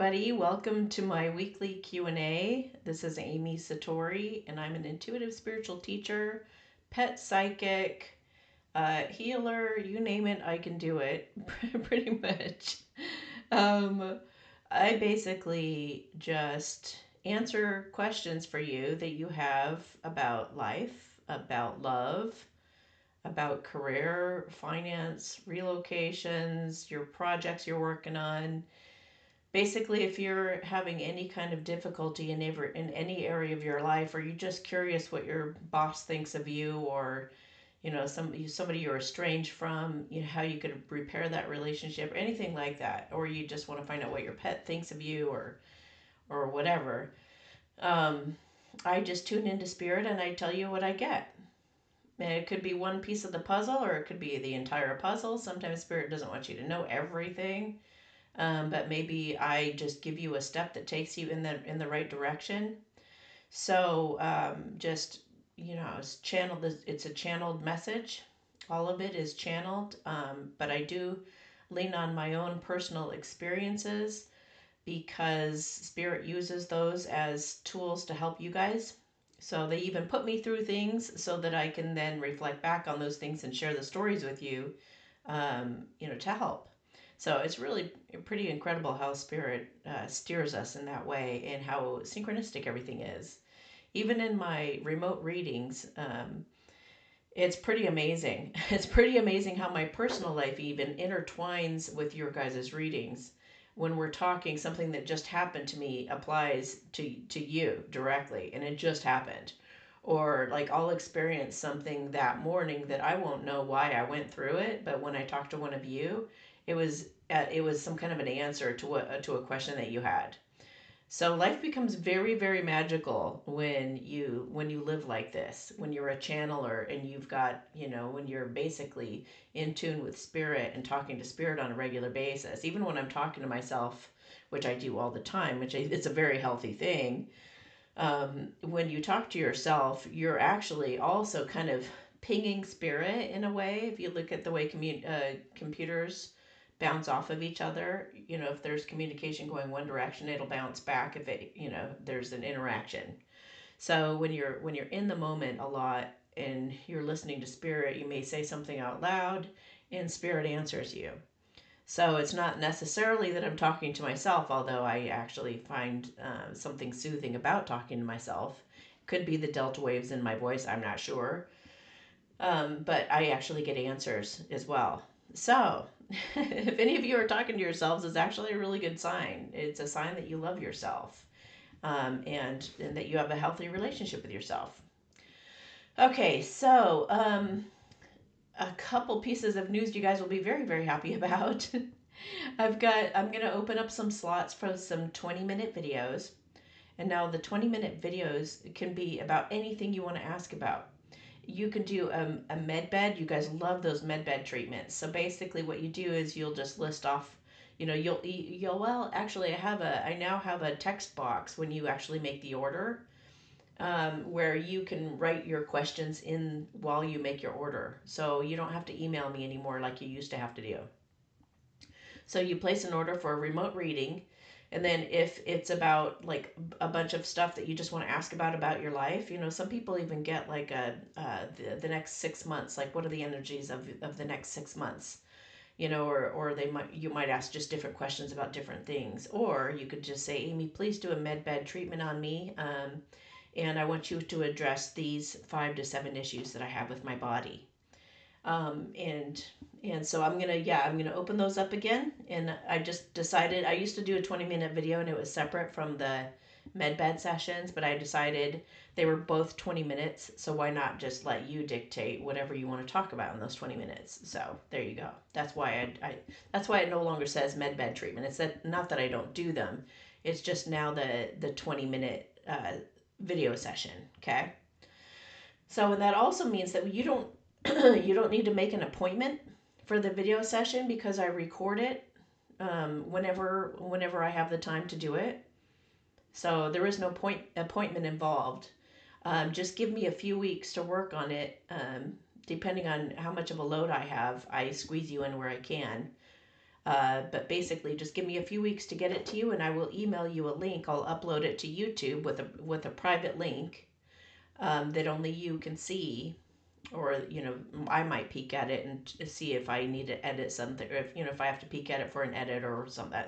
everybody. Welcome to my weekly Q&A. This is Amy Satori, and I'm an intuitive spiritual teacher, pet psychic, healer, you name it, I can do it, pretty much. Um, I basically just answer questions for you that you have about life, about love, about career, finance, relocations, your projects you're working on. Basically, if you're having any kind of difficulty in any area of your life, or you're just curious what your boss thinks of you, or somebody you're estranged from, how you could repair that relationship, or anything like that, or you just want to find out what your pet thinks of you, or whatever, um, I just tune into spirit and I tell you what I get. And it could be one piece of the puzzle, or it could be the entire puzzle. Sometimes spirit doesn't want you to know everything. But maybe I just give you a step that takes you in the right direction. So just it's channeled. It's a channeled message. All of it is channeled, but I do lean on my own personal experiences because Spirit uses those as tools to help you guys. So they even put me through things so that I can then reflect back on those things and share the stories with you, to help. So it's really pretty incredible how Spirit steers us in that way and how synchronistic everything is. Even in my remote readings, it's pretty amazing. It's pretty amazing how my personal life even intertwines with your guys' readings. When we're talking, something that just happened to me applies to you directly, and it just happened. Or like I'll experience something that morning that I won't know why I went through it, but when I talked to one of you, it was some kind of an answer to a question that you had. So life becomes very, very magical when you live like this. When you're a channeler and you've got, when you're basically in tune with spirit and talking to spirit on a regular basis. Even when I'm talking to myself, which I do all the time, it's a very healthy thing. When you talk to yourself, you're actually also kind of pinging spirit in a way. If you look at the way computers bounce off of each other, if there's communication going one direction, it'll bounce back if there's an interaction. So when you're in the moment a lot and you're listening to spirit, you may say something out loud and spirit answers you. So it's not necessarily that I'm talking to myself, although I actually find something soothing about talking to myself. Could be the delta waves in my voice, I'm not sure. But I actually get answers as well. So if any of you are talking to yourselves, it's actually a really good sign. It's a sign that you love yourself, and that you have a healthy relationship with yourself. Okay, so a couple pieces of news you guys will be very, very happy about. I'm going to open up some slots for some 20-minute videos. And now the 20-minute videos can be about anything you want to ask about. You can do a med bed. You guys love those med bed treatments. So basically what you do is you'll just list off, well, actually I now have a text box when you actually make the order, where you can write your questions in while you make your order. So you don't have to email me anymore like you used to have to do. So you place an order for a remote reading, and then if it's about like a bunch of stuff that you just want to ask about your life, some people even get like the next 6 months, like what are the energies of the next 6 months, or you might ask just different questions about different things, or you could just say, Amy, please do a med bed treatment on me, and I want you to address these 5 to 7 issues that I have with my body. And so I'm gonna open those up again. And I just decided, I used to do a 20-minute video and it was separate from the medbed sessions, but I decided they were both 20 minutes, so why not just let you dictate whatever you want to talk about in those 20 minutes. So there you go. That's why that's why it no longer says medbed treatment. It's not that I don't do them, it's just now the 20-minute video session. Okay, so and that also means that you don't you don't need to make an appointment for the video session because I record it whenever I have the time to do it. So there is no appointment involved. Just give me a few weeks to work on it. Depending on how much of a load I have, I squeeze you in where I can. But basically, just give me a few weeks to get it to you, and I will email you a link. I'll upload it to YouTube with a private link that only you can see, or I might peek at it and see if I need to edit something, or if I have to peek at it for an edit or something.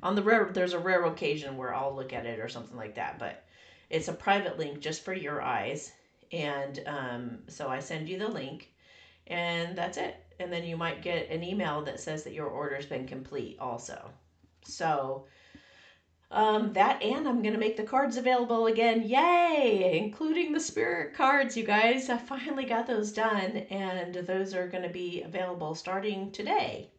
On the rare, there's a rare occasion where I'll look at it or something like that, but it's a private link just for your eyes, and so I send you the link, and that's it. And then you might get an email that says that your order's been complete also. So that, and I'm going to make the cards available again. Yay! Including the spirit cards, you guys. I finally got those done, and those are going to be available starting today.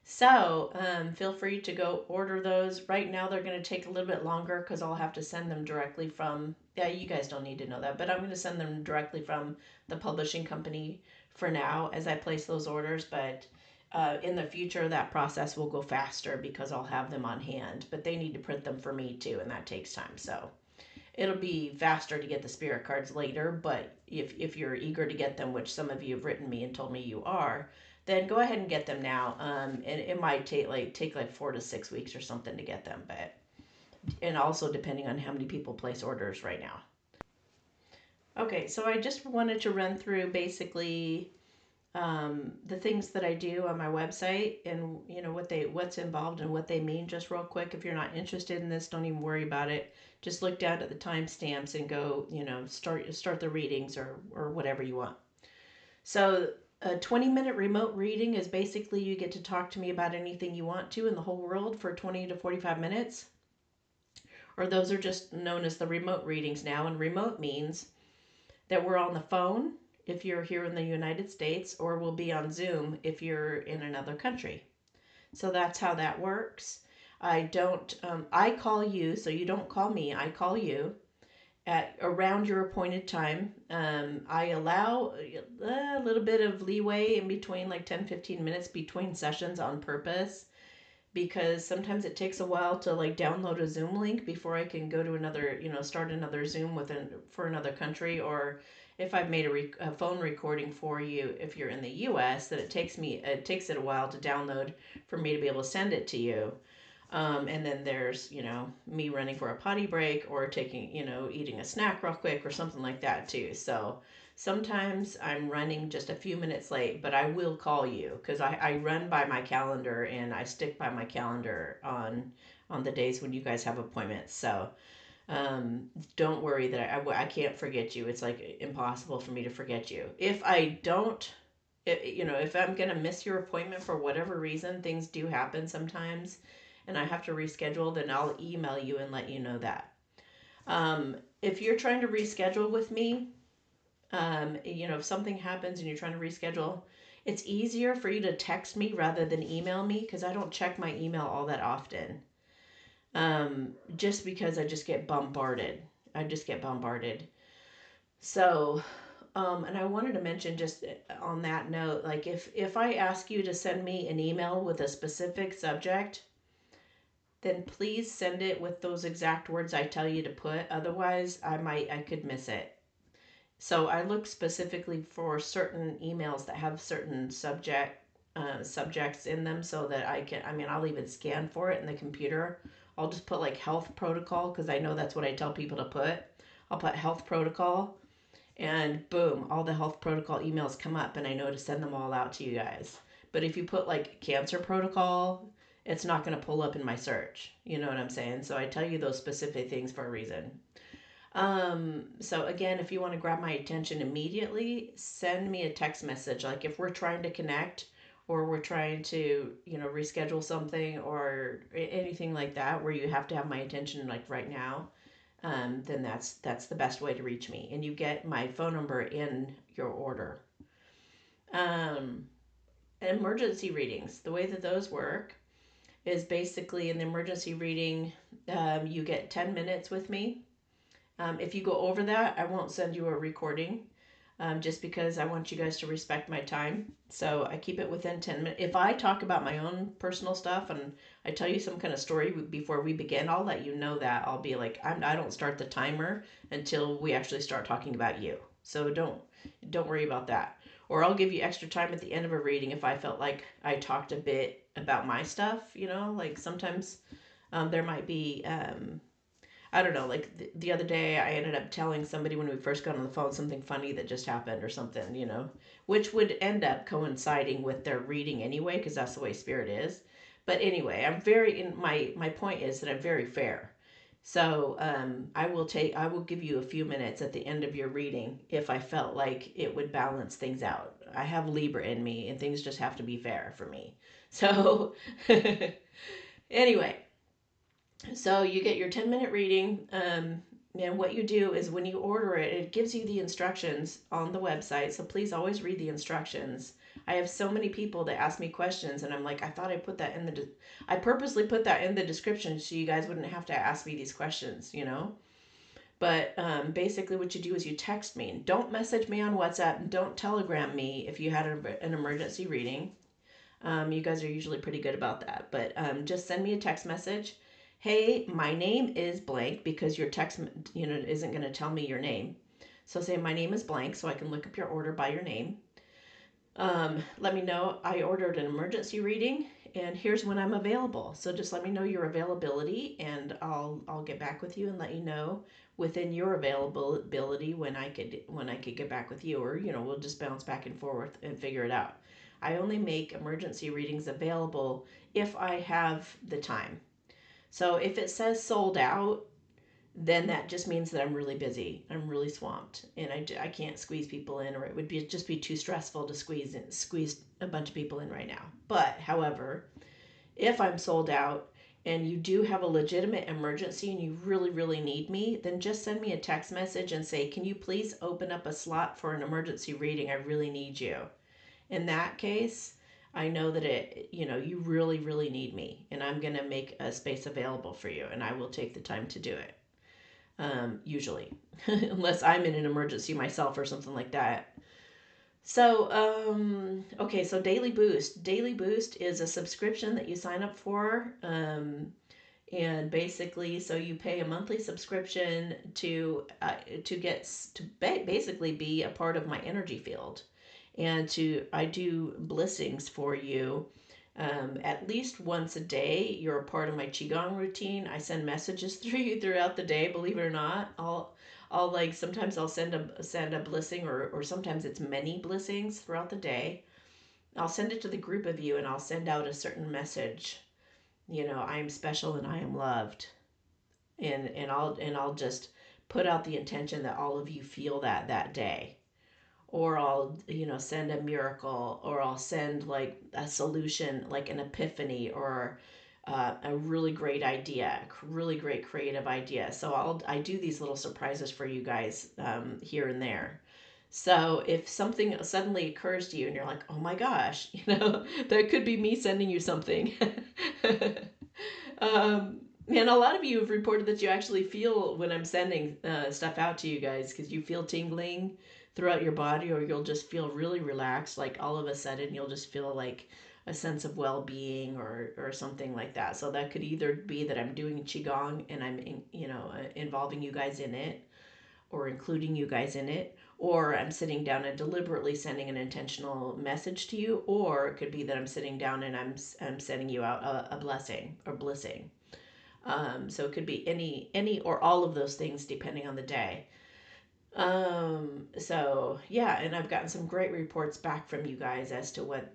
So feel free to go order those. Right now, they're going to take a little bit longer because I'll have to send them directly from, yeah, you guys don't need to know that, but I'm going to send them directly from the publishing company for now as I place those orders. But in the future, that process will go faster because I'll have them on hand, but they need to print them for me too, and that takes time. So it'll be faster to get the spirit cards later, but if you're eager to get them, which some of you have written me and told me you are, then go ahead and get them now. And it might take like 4 to 6 weeks or something to get them, but and also depending on how many people place orders right now. Okay, so I just wanted to run through basically the things that I do on my website, and what's involved and what they mean, just real quick. If you're not interested in this, don't even worry about it. Just look down at the timestamps and go, start the readings or whatever you want. So a 20-minute remote reading is basically you get to talk to me about anything you want to in the whole world for 20 to 45 minutes. Or those are just known as the remote readings now. And remote means that we're on the phone if you're here in the United States, or we'll be on Zoom if you're in another country. So that's how that works. I call you, so you don't call me, I call you at around your appointed time. I allow a little bit of leeway in between, like 10-15 minutes between sessions on purpose, because sometimes it takes a while to like download a Zoom link before I can go to another, start another Zoom for another country, or if I've made a phone recording for you, if you're in the U.S., that it takes it a while to download for me to be able to send it to you. And then there's, me running for a potty break or taking, eating a snack real quick or something like that too. So sometimes I'm running just a few minutes late, but I will call you because I run by my calendar and I stick by my calendar on the days when you guys have appointments. So don't worry that I can't forget you. It's like impossible for me to forget you. If I don't, if I'm going to miss your appointment for whatever reason, things do happen sometimes, and I have to reschedule, then I'll email you and let you know that. If you're trying to reschedule with me, if something happens and you're trying to reschedule, it's easier for you to text me rather than email me because I don't check my email all that often. Just because I just get bombarded. So, and I wanted to mention just on that note, like if I ask you to send me an email with a specific subject, then please send it with those exact words I tell you to put. Otherwise, I could miss it. So I look specifically for certain emails that have certain subjects in them so that I'll even scan for it in the computer. I'll just put like health protocol because I know that's what I tell people to put. I'll put health protocol and boom, all the health protocol emails come up and I know to send them all out to you guys. But if you put like cancer protocol, it's not going to pull up in my search. You know what I'm saying? So I tell you those specific things for a reason. So again, if you want to grab my attention immediately, send me a text message. Like if we're trying to connect or we're trying to, reschedule something or anything like that where you have to have my attention like right now, then that's the best way to reach me. And you get my phone number in your order. Emergency readings, the way that those work is basically in the emergency reading, you get 10 minutes with me. If you go over that, I won't send you a recording just because I want you guys to respect my time. So I keep it within 10 minutes. If I talk about my own personal stuff and I tell you some kind of story before we begin, I'll let you know that. I'll be like, I don't start the timer until we actually start talking about you. So don't worry about that. Or I'll give you extra time at the end of a reading if I felt like I talked a bit about my stuff, like sometimes there might be, I don't know, like the other day I ended up telling somebody when we first got on the phone something funny that just happened or something, which would end up coinciding with their reading anyway, because that's the way spirit is. But anyway, my point is that I'm very fair. So I will give you a few minutes at the end of your reading if I felt like it would balance things out. I have Libra in me, and things just have to be fair for me. So anyway, so you get your 10-minute reading. And what you do is when you order it, it gives you the instructions on the website. So please always read the instructions. I have so many people that ask me questions, and I'm like, I thought I put that in I purposely put that in the description so you guys wouldn't have to ask me these questions. But basically, what you do is you text me. Don't message me on WhatsApp. Don't telegram me if you had an emergency reading. You guys are usually pretty good about that. But just send me a text message. Hey, my name is blank, because your text, isn't going to tell me your name. So say my name is blank so I can look up your order by your name. Let me know I ordered an emergency reading and here's when I'm available. So just let me know your availability and I'll get back with you and let you know within your availability when I could get back with you, or we'll just bounce back and forth and figure it out. I only make emergency readings available if I have the time. So if it says sold out, then that just means that I'm really busy. I'm really swamped, and I can't squeeze people in, or it would just be too stressful to squeeze a bunch of people in right now. But however, if I'm sold out and you do have a legitimate emergency and you really, really need me, then just send me a text message and say, can you please open up a slot for an emergency reading? I really need you. In that case, I know that you really, really need me, and I'm going to make a space available for you, and I will take the time to do it. Usually, unless I'm in an emergency myself or something like that. So, okay, so Daily Boost. Daily Boost is a subscription that you sign up for. And basically, so you pay a monthly subscription to basically be a part of my energy field, and I do blissings for you. At least once a day, you're a part of my qigong routine. I send messages through you throughout the day. Believe it or not, I'll like sometimes I'll send a blessing, or sometimes it's many blessings throughout the day. I'll send it to the group of you, and I'll send out a certain message. I am special and I am loved, and I'll just put out the intention that all of you feel that day. Or I'll send a miracle, or I'll send like a solution, like an epiphany, or a really great idea, really great creative idea. So I do these little surprises for you guys here and there. So if something suddenly occurs to you and you're like, oh my gosh, that could be me sending you something. And a lot of you have reported that you actually feel when I'm sending stuff out to you guys, because you feel tingling throughout your body, or you'll just feel really relaxed, like all of a sudden you'll just feel like a sense of well-being, or something like that. So that could either be that I'm doing qigong and I'm involving you guys in it, or including you guys in it, or I'm sitting down and deliberately sending an intentional message to you, or it could be that I'm sitting down and I'm sending you out a blessing or blissing. So it could be any or all of those things depending on the day. So yeah, and I've gotten some great reports back from you guys as to what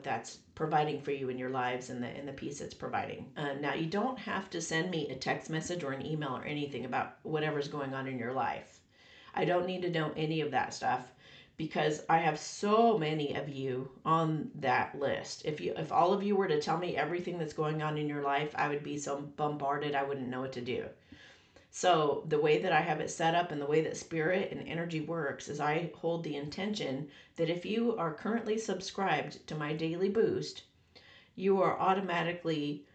that's providing for you in your lives, and the peace it's providing. Now you don't have to send me a text message or an email or anything about whatever's going on in your life. I don't need to know any of that stuff, because I have so many of you on that list. If all of you were to tell me everything that's going on in your life, I would be so bombarded I wouldn't know what to do. So the way that I have it set up, and the way that spirit and energy works, is I hold the intention that if you are currently subscribed to my daily boost, you are automatically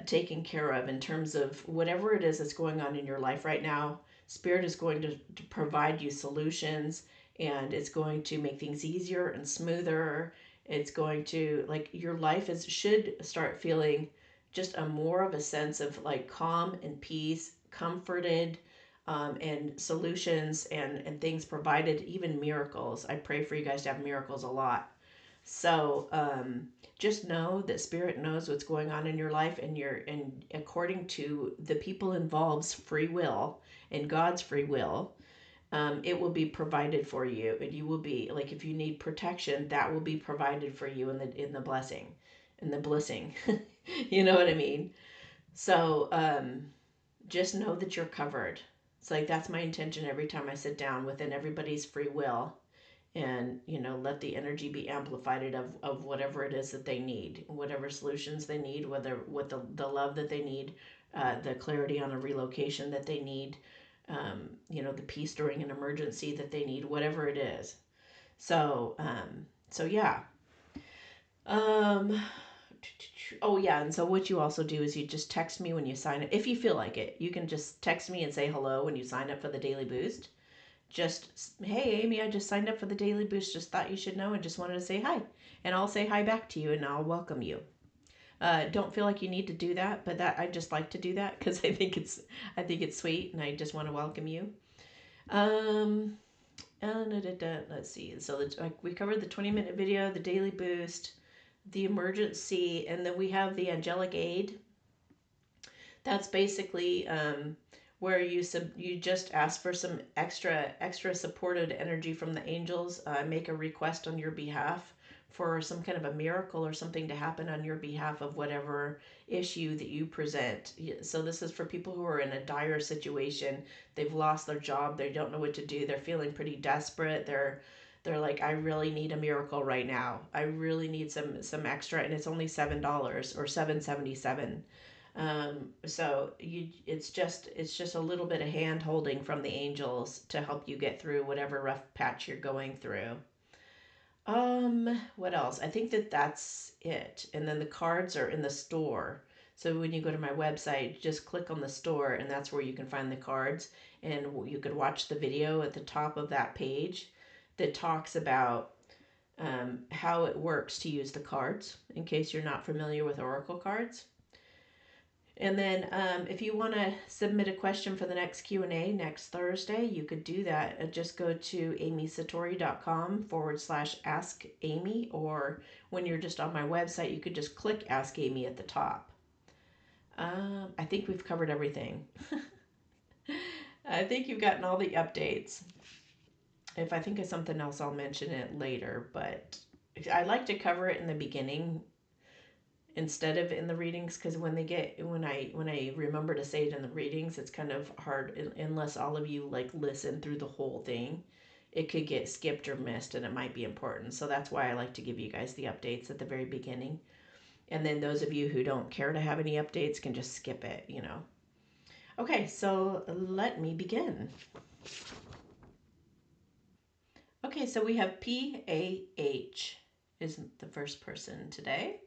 taken care of in terms of whatever it is that's going on in your life right now. Spirit is going to provide you solutions, and it's going to make things easier and smoother. It's going to, like, your life should start feeling just a more of a sense of like calm and peace, comforted, and solutions and things provided, even miracles. I pray for you guys to have miracles a lot. So just know that Spirit knows what's going on in your life, and according to the people involved's free will and God's free will, it will be provided for you, and you will be like, if you need protection, that will be provided for you in the blessing, in the blissing. You know what I mean? So just know that you're covered. It's like that's my intention every time I sit down within everybody's free will, and let the energy be amplified of whatever it is that they need, whatever solutions they need, whether with the love that they need, the clarity on a relocation that they need, the peace during an emergency that they need, whatever it is. So yeah. um oh yeah, and so what you also do is you just text me when you sign up. If you feel like it, you can just text me and say hello when you sign up for the daily boost. Just, hey, Amy, I just signed up for the daily boost. Just thought you should know and just wanted to say hi. And I'll say hi back to you and I'll welcome you. Don't feel like you need to do that, but that I just like to do that because I think it's sweet and I just want to welcome you. Um, let's see. So we covered the 20-minute video, the daily boost, the emergency, and then we have the angelic aid. That's basically where you just ask for some extra supported energy from the angels. Make a request on your behalf for some kind of a miracle or something to happen on your behalf of whatever issue that you present. So this is for people who are in a dire situation. They've lost their job. They don't know what to do. They're feeling pretty desperate. They're like, I really need a miracle right now. I really need some extra, and it's only $7 or $7.77. It's just a little bit of hand holding from the angels to help you get through whatever rough patch you're going through. What else? I think that's it. And then the cards are in the store. So when you go to my website, just click on the store, and that's where you can find the cards. And you could watch the video at the top of that page that talks about how it works to use the cards, in case you're not familiar with oracle cards. And then if you want to submit a question for the next Q&A next Thursday, you could do that. Just go to amysatori.com/ask Amy, or when you're just on my website, you could just click Ask Amy at the top. I think we've covered everything. I think you've gotten all the updates. If I think of something else, I'll mention it later, but I like to cover it in the beginning instead of in the readings, because when I remember to say it in the readings, it's kind of hard unless all of you like listen through the whole thing. It could get skipped or missed, and it might be important. So that's why I like to give you guys the updates at the very beginning. And then those of you who don't care to have any updates can just skip it, Okay, so let me begin. Okay, so we have PAH is the first person today.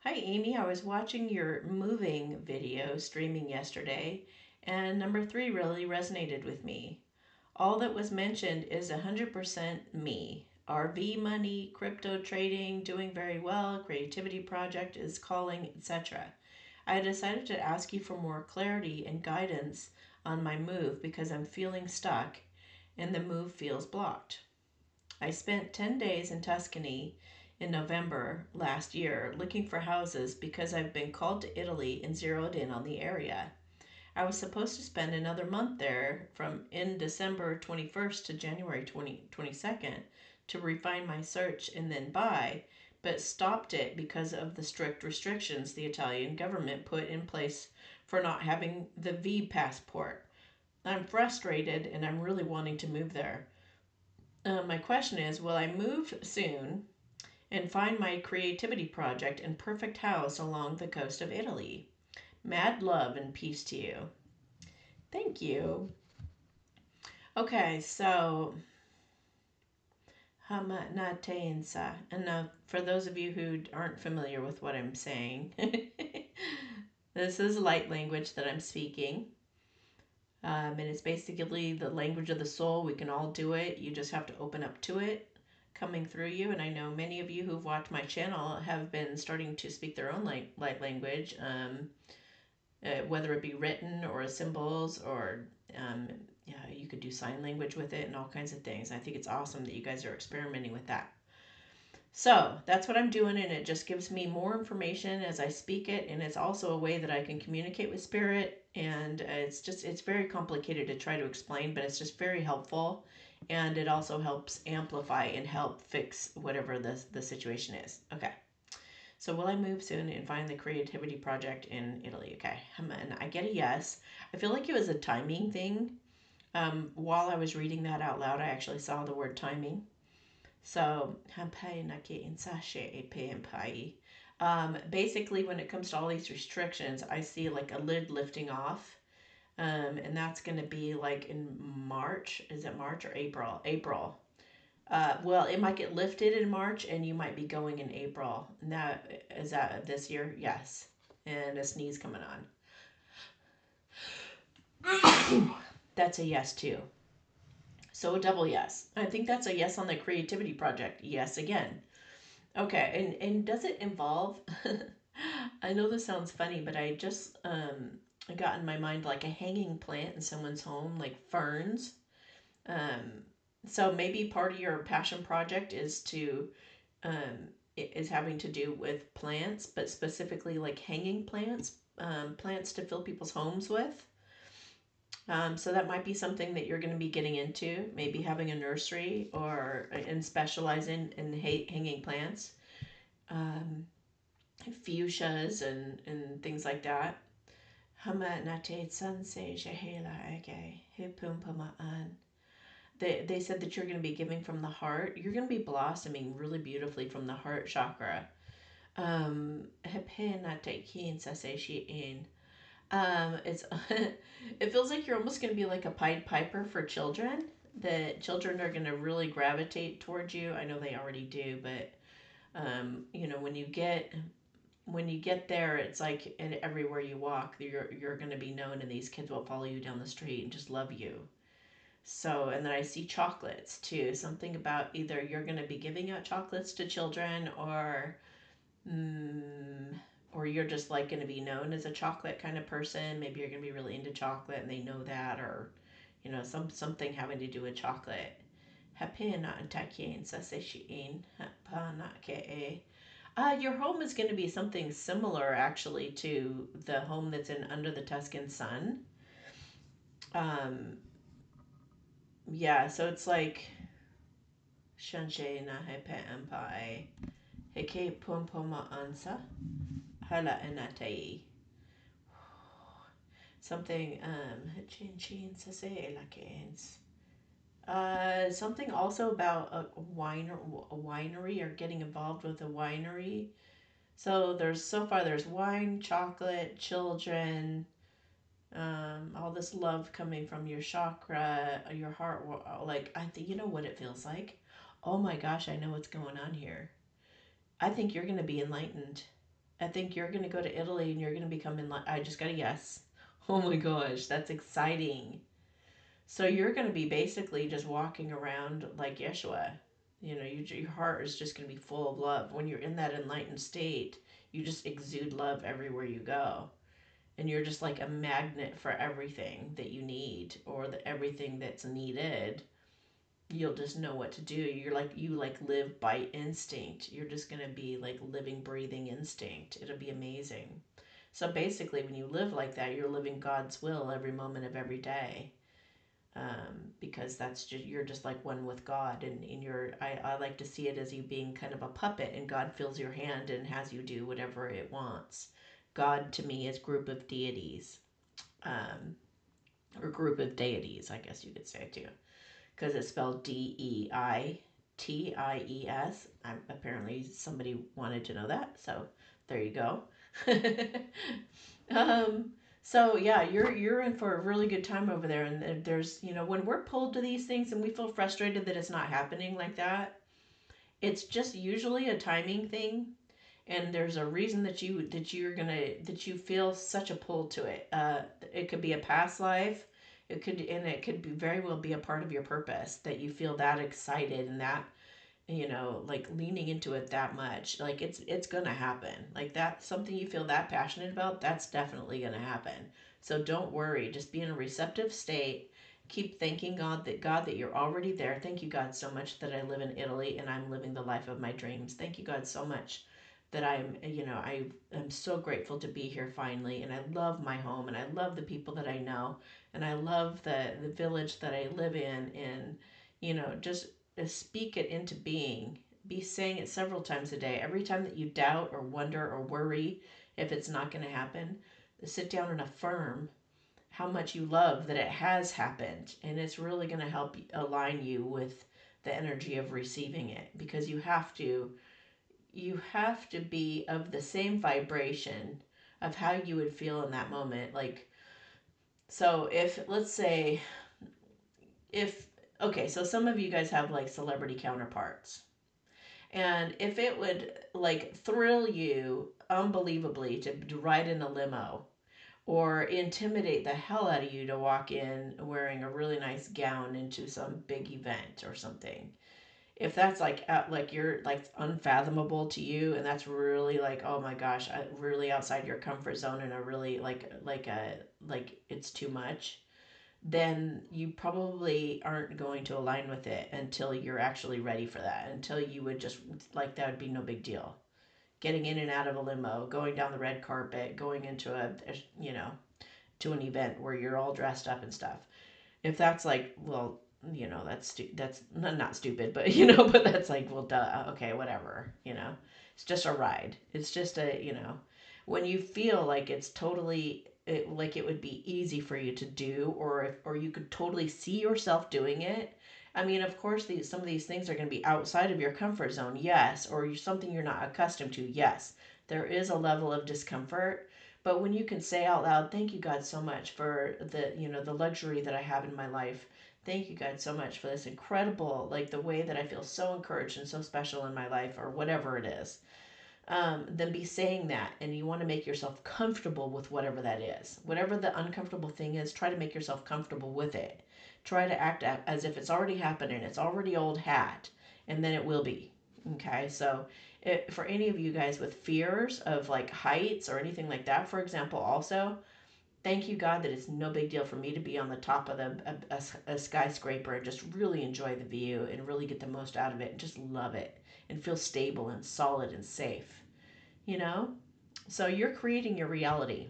Hi Amy, I was watching your moving video streaming yesterday, and number 3 really resonated with me. All that was mentioned is 100% me. RV money, crypto trading, doing very well, creativity project is calling, etc. I decided to ask you for more clarity and guidance on my move because I'm feeling stuck and the move feels blocked. I spent 10 days in Tuscany in November last year looking for houses because I've been called to Italy and zeroed in on the area. I was supposed to spend another month there from in December 21st to January 22nd to refine my search and then buy, but stopped it because of the strict restrictions the Italian government put in place for not having the V passport. I'm frustrated and I'm really wanting to move there. My question is, will I move soon and find my creativity project and perfect house along the coast of Italy? Mad love and peace to you. Thank you. Okay, so Hamatensa. And now, for those of you who aren't familiar with what I'm saying, this is light language that I'm speaking. And it's basically the language of the soul. We can all do it. You just have to open up to it coming through you. And I know many of you who've watched my channel have been starting to speak their own light language, whether it be written or symbols, or you could do sign language with it and all kinds of things. I think it's awesome that you guys are experimenting with that. So that's what I'm doing, and it just gives me more information as I speak it, and it's also a way that I can communicate with spirit. And it's very complicated to try to explain, but it's just very helpful, and it also helps amplify and help fix whatever the situation is. Okay, so will I move soon and find the creativity project in Italy? Okay, and I get a yes. I feel like it was a timing thing. While I was reading that out loud, I actually saw the word timing. So, basically, when it comes to all these restrictions, I see like a lid lifting off. And that's going to be like in March. Is it March or April? April. Well, it might get lifted in March, and you might be going in April. And that is that this year? Yes. And a sneeze coming on. That's a yes too. So a double yes. I think that's a yes on the creativity project. Yes again. Okay, and does it involve? I know this sounds funny, but I just got in my mind like a hanging plant in someone's home, like ferns. Um, so maybe part of your passion project is to is having to do with plants, but specifically like hanging plants, plants to fill people's homes with. So that might be something that you're going to be getting into, maybe having a nursery or and specializing in hanging plants. Um, Fuchsias and things like that. Hama nate sanse jahela age hipumpamaan. They said that you're going to be giving from the heart. You're going to be blossoming really beautifully from the heart chakra. Hepe nate kin sase in. It's it feels like you're almost going to be like a Pied Piper for children. That children are going to really gravitate towards you. I know they already do, but when you get there, it's like everywhere you walk, you're going to be known, and these kids will follow you down the street and just love you. So, and then I see chocolates too. Something about either you're going to be giving out chocolates to children, mm, or you're just like going to be known as a chocolate kind of person. Maybe you're going to be really into chocolate, and they know that, or something having to do with chocolate. Your home is going to be something similar, actually, to the home that's in Under the Tuscan Sun. Um, yeah, so it's like Shanshe na hepe empai heke pompoma ansa hala enatai something chin chin sase lakens. Something also about a winery or getting involved with a winery. So there's wine, chocolate, children, all this love coming from your chakra, your heart. Like I think you know what it feels like. Oh my gosh, I know what's going on here. I think you're going to be enlightened. I think you're going to go to Italy and you're going to become enlightened. I just got a yes. Oh my gosh, that's exciting. So you're going to be basically just walking around like Yeshua. Your heart is just going to be full of love. When you're in that enlightened state, you just exude love everywhere you go. And you're just like a magnet for everything that you need or everything that's needed. You'll just know what to do. You live by instinct. You're just going to be like living, breathing instinct. It'll be amazing. So basically, when you live like that, you're living God's will every moment of every day. Because you're just like one with God, and I like to see it as you being kind of a puppet, and God fills your hand and has you do whatever it wants. God to me is group of deities, um, or group of deities, I guess you could say too, because it's spelled Deities. Apparently somebody wanted to know that, so there you go. um, so yeah, you're in for a really good time over there, and there's when we're pulled to these things and we feel frustrated that it's not happening like that, it's just usually a timing thing, and there's a reason that you feel such a pull to it. It could be a past life. It could be very well be a part of your purpose that you feel that excited and that like leaning into it that much. Like it's gonna happen. Like that something you feel that passionate about, that's definitely gonna happen. So don't worry. Just be in a receptive state Keep thanking God that you're already there. Thank you, God, so much that I live in Italy and I'm living the life of my dreams. Thank you, God, so much that I am so grateful to be here finally, and I love my home, and I love the people that I know, and I love the village that I live in, and just speak it into being. Be saying it several times a day. Every time that you doubt or wonder or worry if it's not going to happen, sit down and affirm how much you love that it has happened, and it's really going to help align you with the energy of receiving it, because you have to be of the same vibration of how you would feel in that moment. Like, so if, let's say, if, okay, so some of you guys have like celebrity counterparts. And if it would like thrill you unbelievably to ride in a limo, or intimidate the hell out of you to walk in wearing a really nice gown into some big event or something, if that's like you're like unfathomable to you, and that's really like, oh my gosh, really outside your comfort zone, and a really like it's too much, then you probably aren't going to align with it until you're actually ready for that, until you would just like, that would be no big deal, getting in and out of a limo, going down the red carpet, going into to an event where you're all dressed up and stuff. If that's like, well, that's not stupid, but but that's like, well, duh, okay, whatever, it's just a ride. It's just when you feel like it's totally, like it would be easy for you to do, or you could totally see yourself doing it. I mean, of course, some of these things are going to be outside of your comfort zone, yes, or something you're not accustomed to, yes. There is a level of discomfort, but when you can say out loud, "Thank you, God, so much for the luxury that I have in my life. Thank you, God, so much for this incredible, like the way that I feel so encouraged and so special in my life," or whatever it is, then be saying that, and you want to make yourself comfortable with whatever that is. Whatever the uncomfortable thing is, try to make yourself comfortable with it. Try to act as if it's already happening. It's already old hat, and then it will be. Okay, so for any of you guys with fears of like heights or anything like that, for example, also, thank you, God, that it's no big deal for me to be on the top of a skyscraper and just really enjoy the view and really get the most out of it and just love it and feel stable and solid and safe. you know? So you're creating your reality.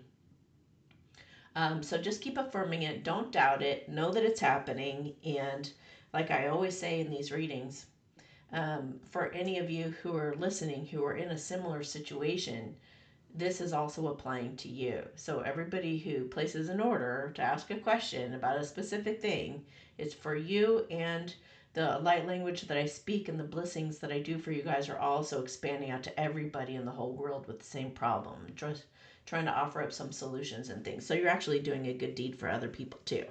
So just keep affirming it. Don't doubt it. Know that it's happening. And like I always say in these readings, for any of you who are listening who are in a similar situation, this is also applying to you. So everybody who places an order to ask a question about a specific thing, it's for you, and the light language that I speak and the blessings that I do for you guys are also expanding out to everybody in the whole world with the same problem. Just trying to offer up some solutions and things. So you're actually doing a good deed for other people too.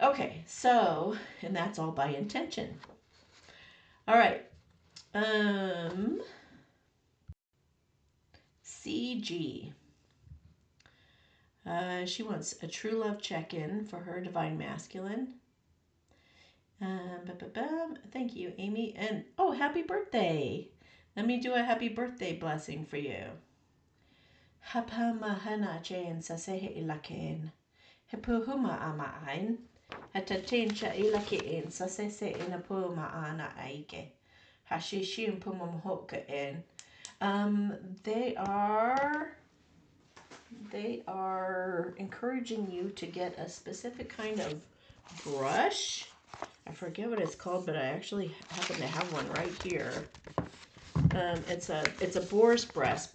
Okay, so, and that's all by intention. All right. CG. She wants a true love check-in for her divine masculine. Thank you, Amy. And oh, happy birthday! Let me do a happy birthday blessing for you. Hapa mahana chen sasehe ilaken. Hepuhuma ama ein. Hatatencha ilaken sasese inapu maana aike. Hashishim pumamhoka en. They are encouraging you to get a specific kind of brush. I forget what it's called, but I actually happen to have one right here. It's a boar's brush,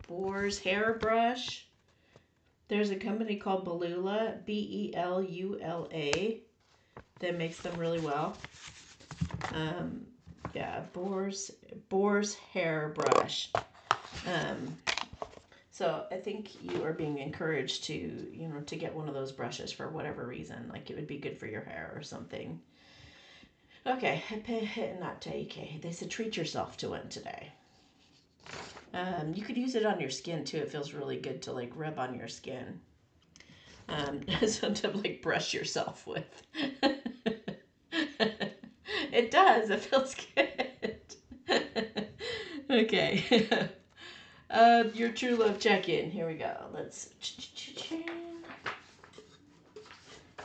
boar's hair brush. There's a company called Belula, Belula, that makes them really well. Yeah, boar's hair brush. So I think you are being encouraged to get one of those brushes for whatever reason. Like it would be good for your hair or something. Okay, they said treat yourself to one today. You could use it on your skin too. It feels really good to like rub on your skin. So to like brush yourself with. It does. It feels good. Okay. Your true love check-in. Here we go. Let's.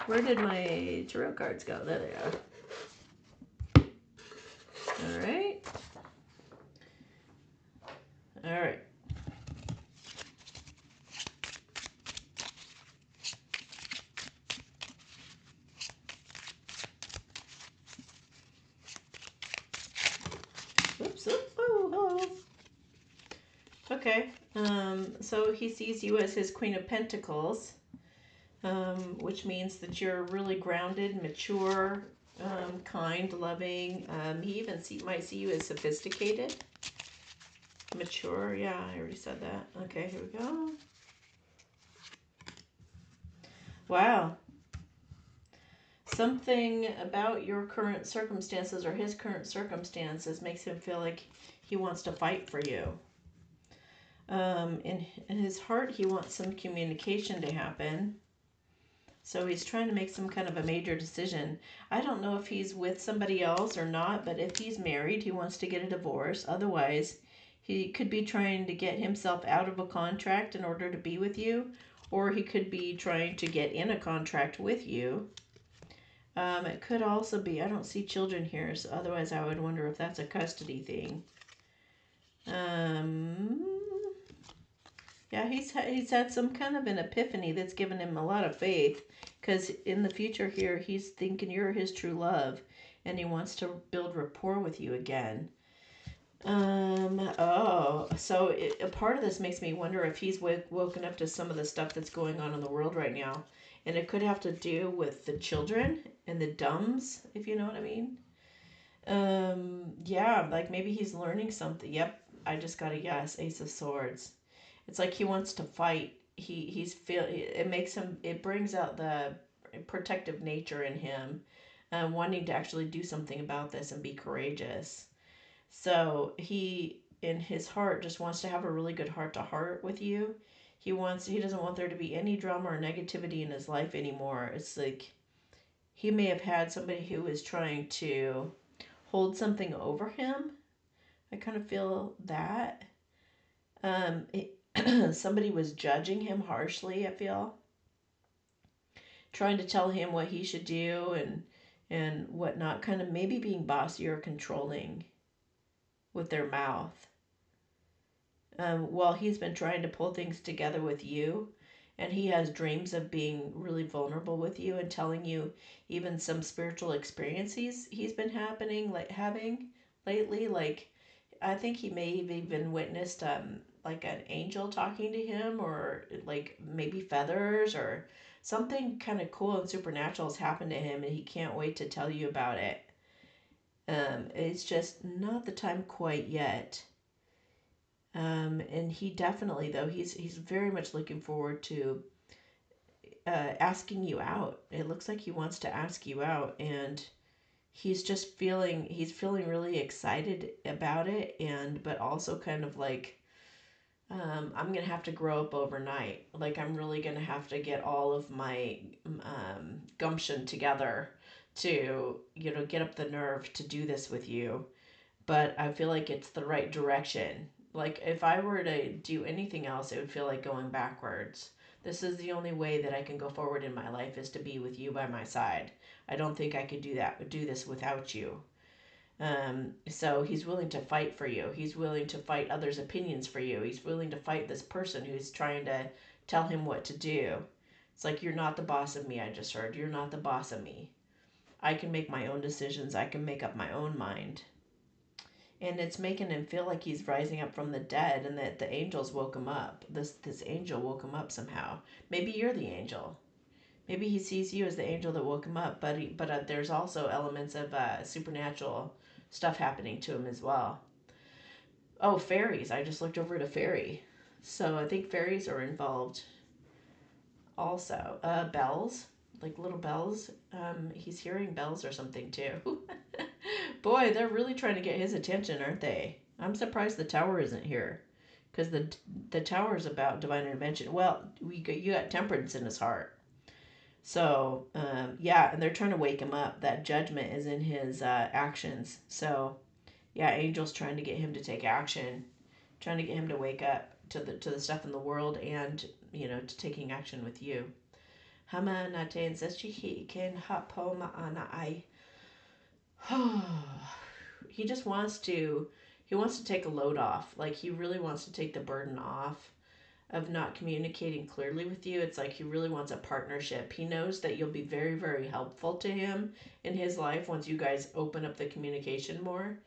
Where did my tarot cards go? There they are. All right. All right. Oops. Oh. Okay. So he sees you as his Queen of Pentacles, which means that you're really grounded, mature, kind, loving. He even might see you as sophisticated, mature. Yeah, I already said that. Okay, here we go. Wow. Something about your current circumstances or his current circumstances makes him feel like he wants to fight for you. In his heart, he wants some communication to happen. So he's trying to make some kind of a major decision. I don't know if he's with somebody else or not, but if he's married, he wants to get a divorce. Otherwise, he could be trying to get himself out of a contract in order to be with you, or he could be trying to get in a contract with you. It could also be, I don't see children here, so otherwise I would wonder if that's a custody thing. Yeah, he's had some kind of an epiphany that's given him a lot of faith, because in the future here, he's thinking you're his true love, and he wants to build rapport with you again. So a part of this makes me wonder if he's woken up to some of the stuff that's going on in the world right now. And it could have to do with the children and the dumbs, if you know what I mean. Yeah, like maybe he's learning something. Yep, I just got a yes, Ace of Swords. It's like he wants to fight. It brings out the protective nature in him, wanting to actually do something about this and be courageous. So he, in his heart, just wants to have a really good heart to heart with you. He doesn't want there to be any drama or negativity in his life anymore. It's like he may have had somebody who was trying to hold something over him. I kind of feel that. Somebody was judging him harshly, I feel. Trying to tell him what he should do and whatnot, kind of maybe being bossy or controlling with their mouth. While he's been trying to pull things together with you, and he has dreams of being really vulnerable with you and telling you even some spiritual experiences he's been having lately. Like, I think he may have even witnessed like an angel talking to him, or like maybe feathers or something kind of cool and supernatural has happened to him, and he can't wait to tell you about it. It's just not the time quite yet. And he definitely, though, he's very much looking forward to asking you out. It looks like he wants to ask you out, and he's feeling really excited about it, but also kind of like, I'm gonna have to grow up overnight. Like, I'm really gonna have to get all of my gumption together to get up the nerve to do this with you. But I feel like it's the right direction. Like, if I were to do anything else, it would feel like going backwards. This is the only way that I can go forward in my life, is to be with you by my side. I don't think I could do this without you. So he's willing to fight for you. He's willing to fight others' opinions for you. He's willing to fight this person who's trying to tell him what to do. It's like, you're not the boss of me, I just heard. You're not the boss of me. I can make my own decisions. I can make up my own mind. And it's making him feel like he's rising up from the dead, and that the angels woke him up. This angel woke him up somehow. Maybe you're the angel. Maybe he sees you as the angel that woke him up, but there's also elements of supernatural stuff happening to him as well. Oh, fairies. I just looked over at a fairy. So I think fairies are involved also. Bells, like little bells. He's hearing bells or something too. Boy, they're really trying to get his attention, aren't they? I'm surprised the tower isn't here, because the tower is about divine intervention. Well, you got temperance in his heart. So, yeah, and they're trying to wake him up. That judgment is in his actions. So, yeah, angels trying to get him to take action, trying to get him to wake up to the stuff in the world, and to taking action with you. Hama nate and says he can hapo ma'ana I. He just wants to, he wants to take a load off. Like he really wants to take the burden off of not communicating clearly with you. It's like he really wants a partnership. He knows that you'll be very, very helpful to him in his life once you guys open up the communication more.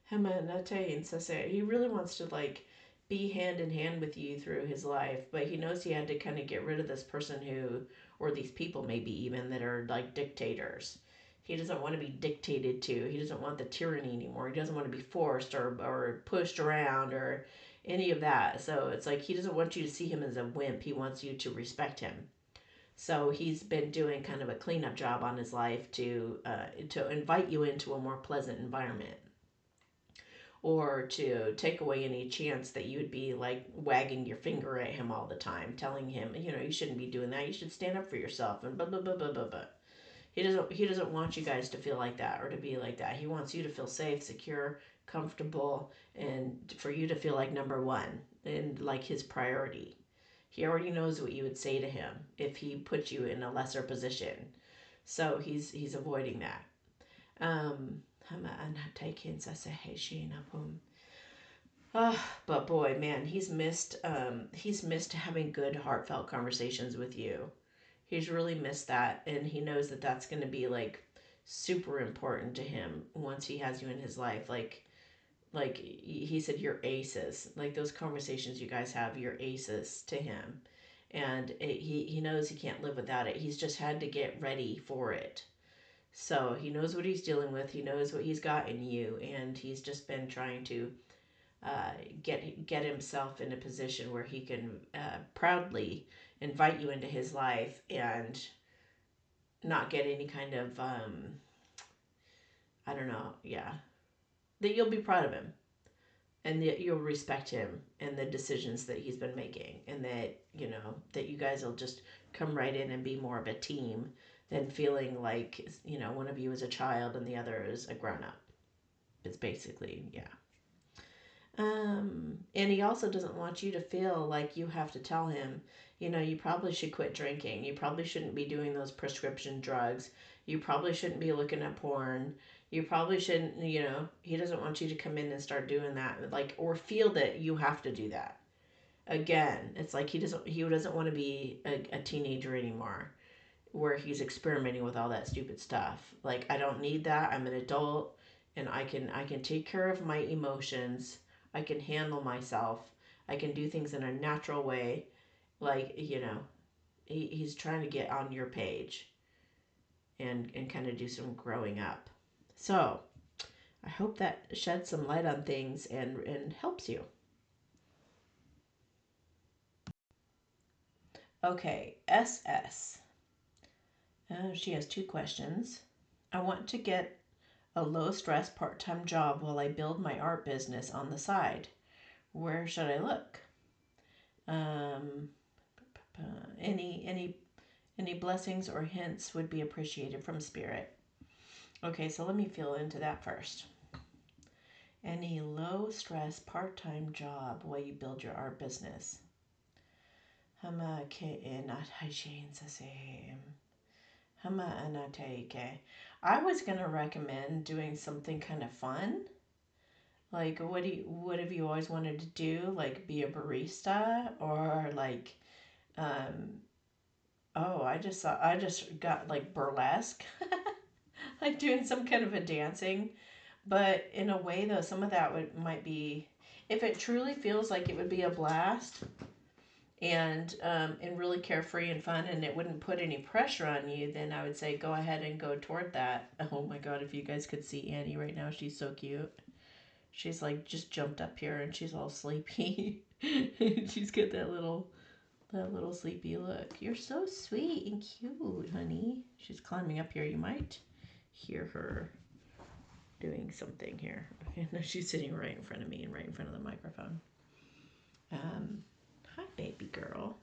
He really wants to like be hand in hand with you through his life, but he knows he had to kind of get rid of this person who, or these people maybe even, that are like dictators. He doesn't want to be dictated to. He doesn't want the tyranny anymore. He doesn't want to be forced or pushed around or any of that. So it's like he doesn't want you to see him as a wimp. He wants you to respect him. So he's been doing kind of a cleanup job on his life to invite you into a more pleasant environment, or to take away any chance that you would be like wagging your finger at him all the time, telling him, you know, you shouldn't be doing that. You should stand up for yourself and blah blah blah blah blah blah. He doesn't want you guys to feel like that or to be like that. He wants you to feel safe, secure, comfortable, and for you to feel like number one and like his priority. He already knows what you would say to him if he put you in a lesser position. So he's avoiding that. Um but boy, man, he's missed having good heartfelt conversations with you. He's really missed that, and he knows that that's going to be like super important to him once he has you in his life. Like he said, you're aces. Like those conversations you guys have, you're aces to him, and he knows he can't live without it. He's just had to get ready for it. So he knows what he's dealing with. He knows what he's got in you, and he's just been trying to get himself in a position where he can proudly invite you into his life and not get any kind of I don't know, yeah, that you'll be proud of him and that you'll respect him and the decisions that he's been making, and that you know that you guys will just come right in and be more of a team than feeling like you know one of you is a child and the other is a grown up. It's basically, yeah. And he also doesn't want you to feel like you have to tell him, you know, you probably should quit drinking. You probably shouldn't be doing those prescription drugs. You probably shouldn't be looking at porn. You probably shouldn't, you know, he doesn't want you to come in and start doing that, like, or feel that you have to do that. Again, it's like he doesn't want to be a teenager anymore where he's experimenting with all that stupid stuff. Like, I don't need that. I'm an adult and I can take care of my emotions. I can handle myself. I can do things in a natural way. Like, you know, he's trying to get on your page and kind of do some growing up. So, I hope that sheds some light on things and helps you. Okay, SS. She has two questions. I want to get a low stress part time job while I build my art business on the side. Where should I look? Um, any blessings or hints would be appreciated from spirit. Okay, so let me feel into that first. Any low stress part time job while you build your art business. Hama ke not I was gonna recommend doing something kind of fun. Like, what have you always wanted to do? Like, be a barista, or like, um, oh, I just got like burlesque, like doing some kind of a dancing. But in a way, though, some of that might be, if it truly feels like it would be a blast and really carefree and fun, and it wouldn't put any pressure on you, then I would say go ahead and go toward that. Oh my God, if you guys could see Annie right now, she's so cute. She's like just jumped up here and she's all sleepy. She's got that little sleepy look. You're so sweet and cute, honey. She's climbing up here. You might hear her doing something here. Okay, no, she's sitting right in front of me and right in front of the microphone. Hi, baby girl.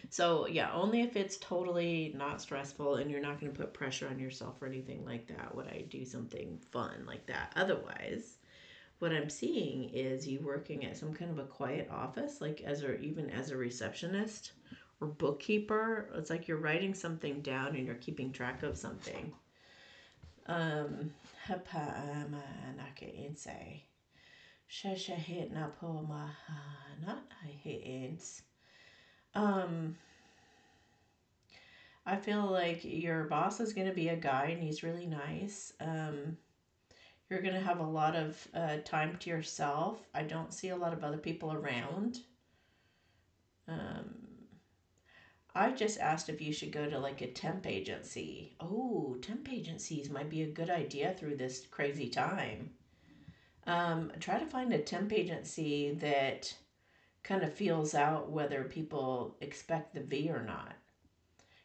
So yeah, only if it's totally not stressful and you're not going to put pressure on yourself or anything like that would I do something fun like that. Otherwise, what I'm seeing is you working at some kind of a quiet office, like even as a receptionist or bookkeeper. It's like you're writing something down and you're keeping track of something. Hapa nake insay. Shasha hit na po not I hit. I feel like your boss is going to be a guy and he's really nice. You're going to have a lot of time to yourself. I don't see a lot of other people around. I just asked if you should go to like a temp agency. Oh, temp agencies might be a good idea through this crazy time. Try to find a temp agency that kind of feels out whether people expect the V or not.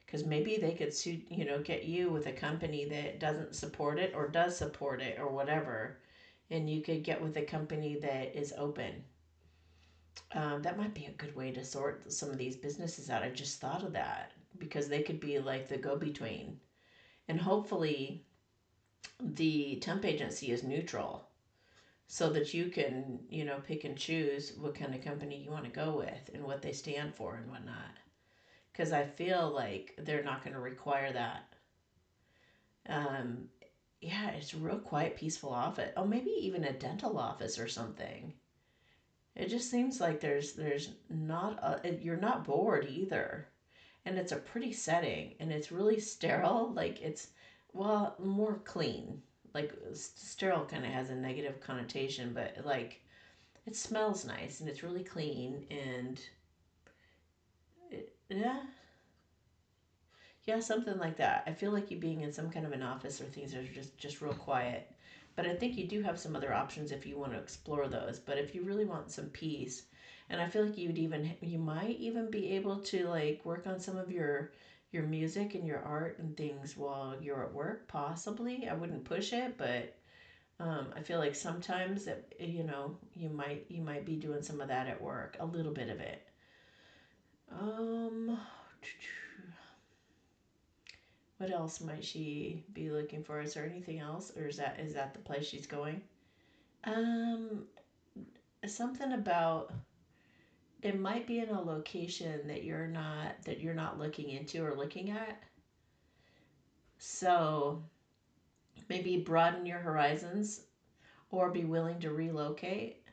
Because maybe they could get you with a company that doesn't support it or does support it or whatever, and you could get with a company that is open. That might be a good way to sort some of these businesses out. I just thought of that because they could be like the go-between, and hopefully the temp agency is neutral so that you can pick and choose what kind of company you want to go with and what they stand for and whatnot. Because I feel like they're not going to require that. Yeah, it's a real quiet, peaceful office. Oh, maybe even a dental office or something. It just seems like there's not you're not bored either, and it's a pretty setting, and it's really sterile. Like it's more clean. Like sterile kind of has a negative connotation, but like it smells nice and it's really clean and yeah. Yeah, something like that. I feel like you being in some kind of an office or things are just real quiet. But I think you do have some other options if you want to explore those. But if you really want some peace, and I feel like you might even be able to like work on some of your music and your art and things while you're at work. Possibly, I wouldn't push it, but I feel like sometimes that you might be doing some of that at work, a little bit of it. Um. What else might she be looking for? Is there anything else, or is that the place she's going? Um, Something about it might be in a location that you're not looking into or looking at. So maybe broaden your horizons or be willing to relocate.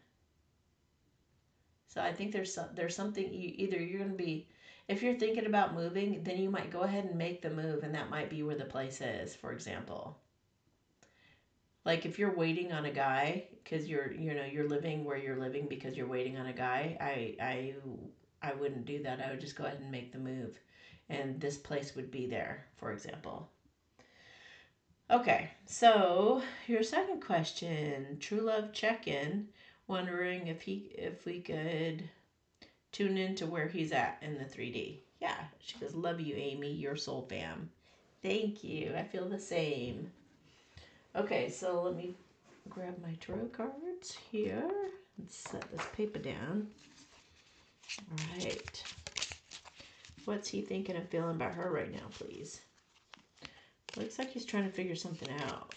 So I think there's something either you're going to be if you're thinking about moving, then you might go ahead and make the move, and that might be where the place is, for example. Like if you're waiting on a guy because you're living where you're living because you're waiting on a guy, I wouldn't do that. I would just go ahead and make the move, and this place would be there, for example. Okay, so your second question, true love check-in, wondering if we could tune into where he's at in the 3D. Yeah, she goes, love you, Amy, your soul fam. Thank you. I feel the same. Okay, so let me grab my tarot cards here and set this paper down. All right. What's he thinking and feeling about her right now, please? Looks like he's trying to figure something out.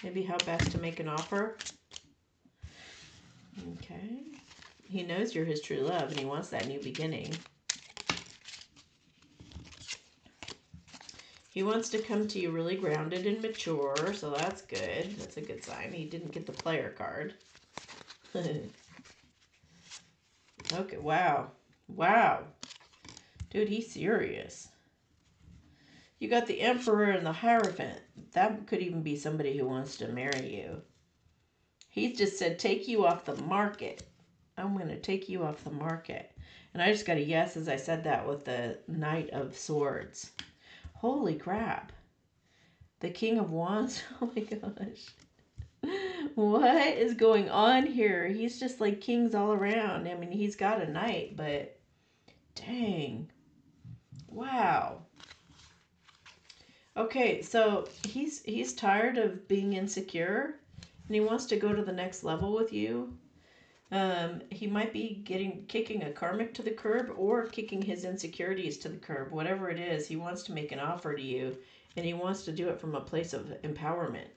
Maybe how best to make an offer. Okay. He knows you're his true love and he wants that new beginning. He wants to come to you really grounded and mature, so that's good. That's a good sign. He didn't get the player card. Okay, wow. Wow. Dude, he's serious. You got the Emperor and the Hierophant. That could even be somebody who wants to marry you. He just said, take you off the market. I'm going to take you off the market. And I just got a yes as I said that with the Knight of Swords. Holy crap. The King of Wands. Oh my gosh. What is going on here? He's just like kings all around. I mean, he's got a knight, but dang. Wow. Okay, so he's tired of being insecure and he wants to go to the next level with you. He might be kicking a karmic to the curb or kicking his insecurities to the curb. Whatever it is, he wants to make an offer to you, and he wants to do it from a place of empowerment.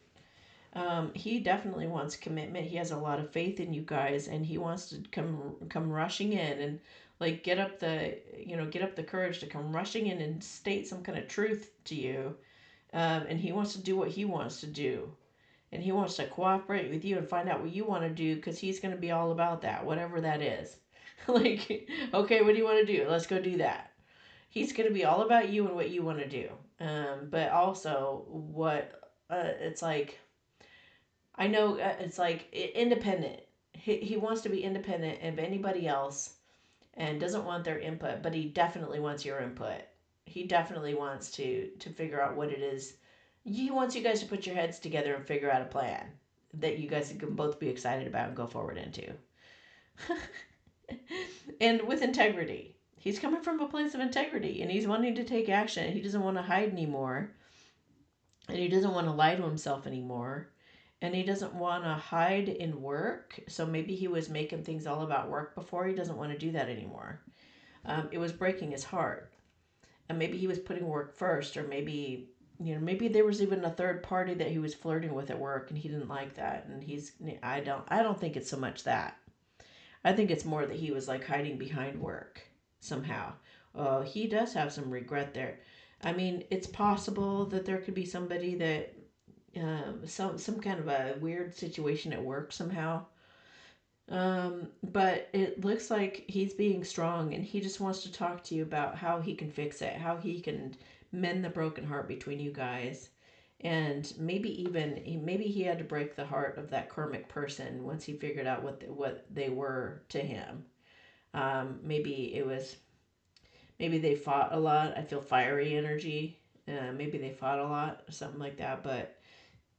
He definitely wants commitment. He has a lot of faith in you guys, and he wants to come rushing in and Like get up the courage to come rushing in and state some kind of truth to you. And he wants to do what he wants to do. And he wants to cooperate with you and find out what you want to do because he's going to be all about that, whatever that is. Like, okay, what do you want to do? Let's go do that. He's going to be all about you and what you want to do. But also, it's like, I know it's like independent. He wants to be independent of anybody else and doesn't want their input, but he definitely wants your input. He definitely wants to figure out what it is. He wants you guys to put your heads together and figure out a plan that you guys can both be excited about and go forward into. And with integrity. He's coming from a place of integrity and he's wanting to take action. He doesn't want to hide anymore. And he doesn't want to lie to himself anymore. And he doesn't want to hide in work. So maybe he was making things all about work before. He doesn't want to do that anymore. It was breaking his heart. And maybe he was putting work first, or maybe there was even a third party that he was flirting with at work and he didn't like that. And I don't think it's so much that. I think it's more that he was like hiding behind work somehow. He does have some regret there. I mean, it's possible that there could be somebody that some kind of a weird situation at work somehow. But it looks like he's being strong and he just wants to talk to you about how he can fix it, how he can mend the broken heart between you guys. And maybe he had to break the heart of that karmic person once he figured out what they were to him. Maybe it was maybe they fought a lot. I feel fiery energy. Maybe they fought a lot, something like that. But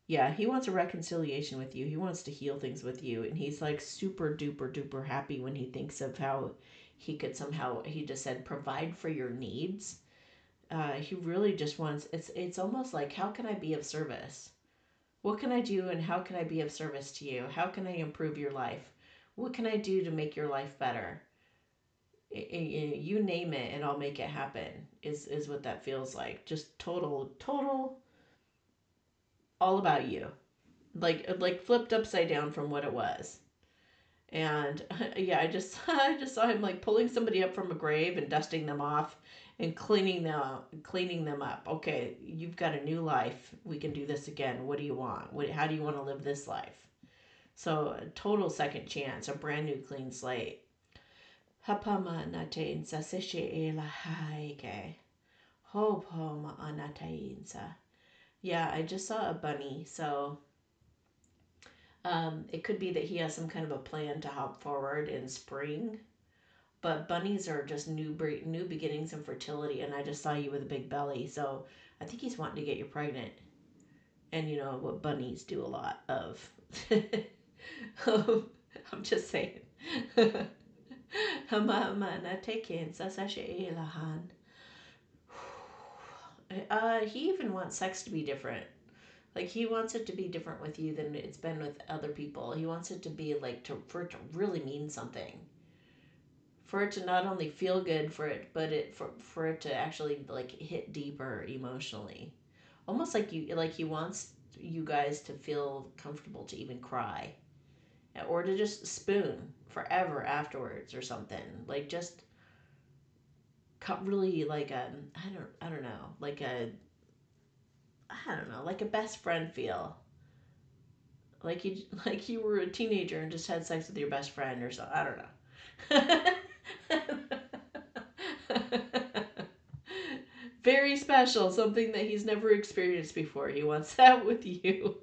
yeah, he wants a reconciliation with you. He wants to heal things with you. And he's like super duper duper happy when he thinks of how he could somehow, he just said, provide for your needs. He really just wants, it's almost like, how can I be of service? What can I do and how can I be of service to you? How can I improve your life? What can I do to make your life better? You name it and I'll make it happen is what that feels like. Just total all about you. Like flipped upside down from what it was. And yeah, I just saw him like pulling somebody up from a grave and dusting them off and cleaning them up. Okay, you've got a new life. We can do this again. What do you want? How do you want to live this life? So a total second chance, a brand new clean slate. Hapama natain sa sishe e lahaike. Hopoma anatainsa. Yeah, I just saw a bunny, so it could be that he has some kind of a plan to hop forward in spring. But bunnies are just new beginnings and fertility, and I just saw you with a big belly, so I think he's wanting to get you pregnant. And you know what bunnies do a lot of. I'm just saying. He even wants sex to be different. Like he wants it to be different with you than it's been with other people. He wants it to be like for it to really mean something. For it to not only feel good for it to actually like hit deeper emotionally. Almost like he wants you guys to feel comfortable to even cry or to just spoon forever afterwards or something. Like just really like I don't know, I don't know, like a best friend feel. Like you were a teenager and just had sex with your best friend or something. I don't know. Very special, something that he's never experienced before. He wants that with you.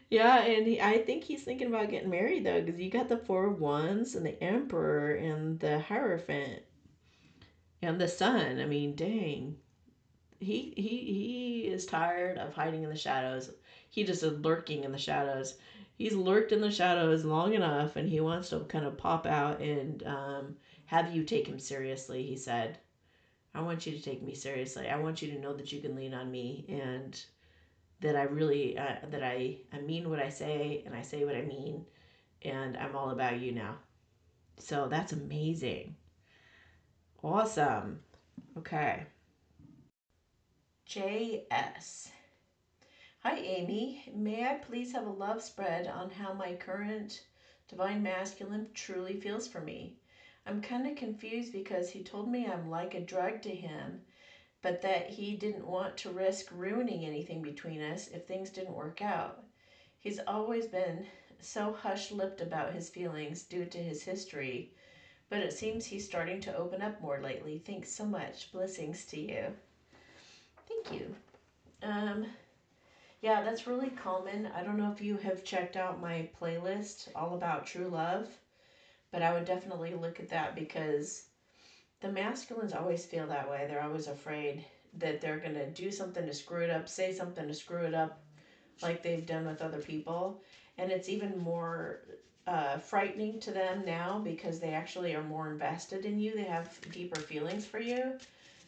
Yeah, and I think he's thinking about getting married though, because you got the Four of Wands and the Emperor and the Hierophant and the Sun. I mean, dang, he is tired of hiding in the shadows. He just is lurking in the shadows. He's lurked in the shadows long enough, and he wants to kind of pop out and have you take him seriously. He said, "I want you to take me seriously. I want you to know that you can lean on me, and that I really that I mean what I say, and I say what I mean, and I'm all about you now." So that's amazing. Awesome. Okay. JS. Hi, Amy. May I please have a love spread on how my current Divine Masculine truly feels for me. I'm kind of confused because he told me I'm like a drug to him, but that he didn't want to risk ruining anything between us if things didn't work out. He's always been so hush lipped about his feelings due to his history, but it seems he's starting to open up more lately. Thanks so much. Blessings to you. Thank you. Um, yeah, that's really common. I don't know if you have checked out my playlist all about true love, but I would definitely look at that because the masculines always feel that way. They're always afraid that they're going to do something to screw it up, say something to screw it up, like they've done with other people. And it's even more frightening to them now because they actually are more invested in you. They have deeper feelings for you.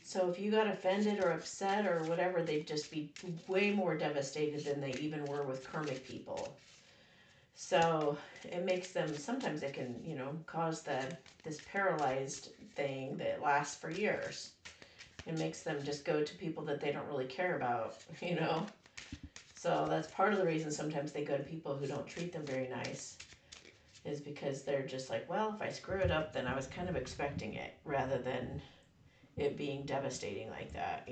So if you got offended or upset or whatever, they'd just be way more devastated than they even were with karmic people. So it makes them, sometimes it can, cause this paralyzed thing that lasts for years. It makes them just go to people that they don't really care about. So that's part of the reason sometimes they go to people who don't treat them very nice, is because they're just like, well, if I screw it up, then I was kind of expecting it, rather than it being devastating like that.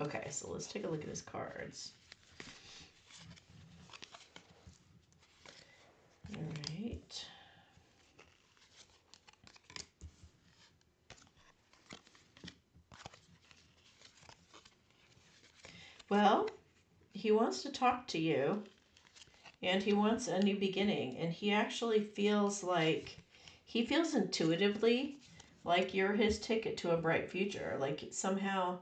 Okay, so let's take a look at his cards. All right. Well, he wants to talk to you, and he wants a new beginning, and he actually feels intuitively like you're his ticket to a bright future. Like somehow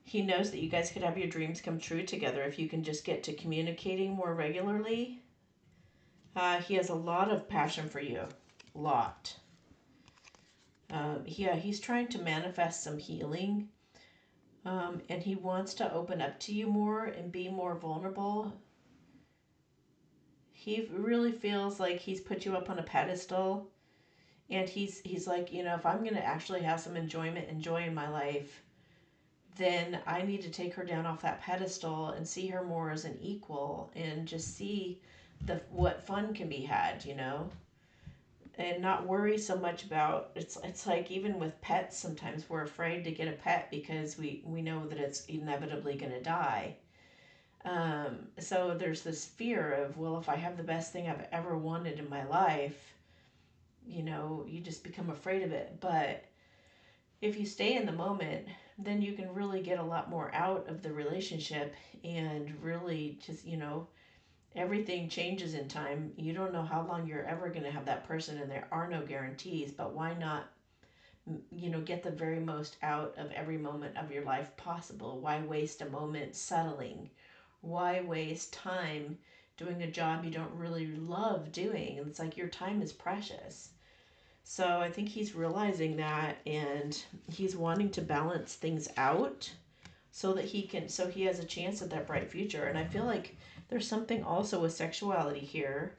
he knows that you guys could have your dreams come true together if you can just get to communicating more regularly. He has a lot of passion for you. Lot. He's trying to manifest some healing. And he wants to open up to you more and be more vulnerable. He really feels like he's put you up on a pedestal. And he's like, if I'm going to actually have some enjoyment and joy in my life, then I need to take her down off that pedestal and see her more as an equal and just see what fun can be had. And not worry so much about it's like even with pets, sometimes we're afraid to get a pet because we know that it's inevitably going to die. So there's this fear of, well, if I have the best thing I've ever wanted in my life, you just become afraid of it. But if you stay in the moment, then you can really get a lot more out of the relationship and really just, everything changes in time. You don't know how long you're ever going to have that person, and there are no guarantees, but why not, get the very most out of every moment of your life possible? Why waste a moment settling? Why waste time doing a job you don't really love doing? It's like your time is precious. So I think he's realizing that, and he's wanting to balance things out so that he has a chance at that bright future. And I feel like there's something also with sexuality here.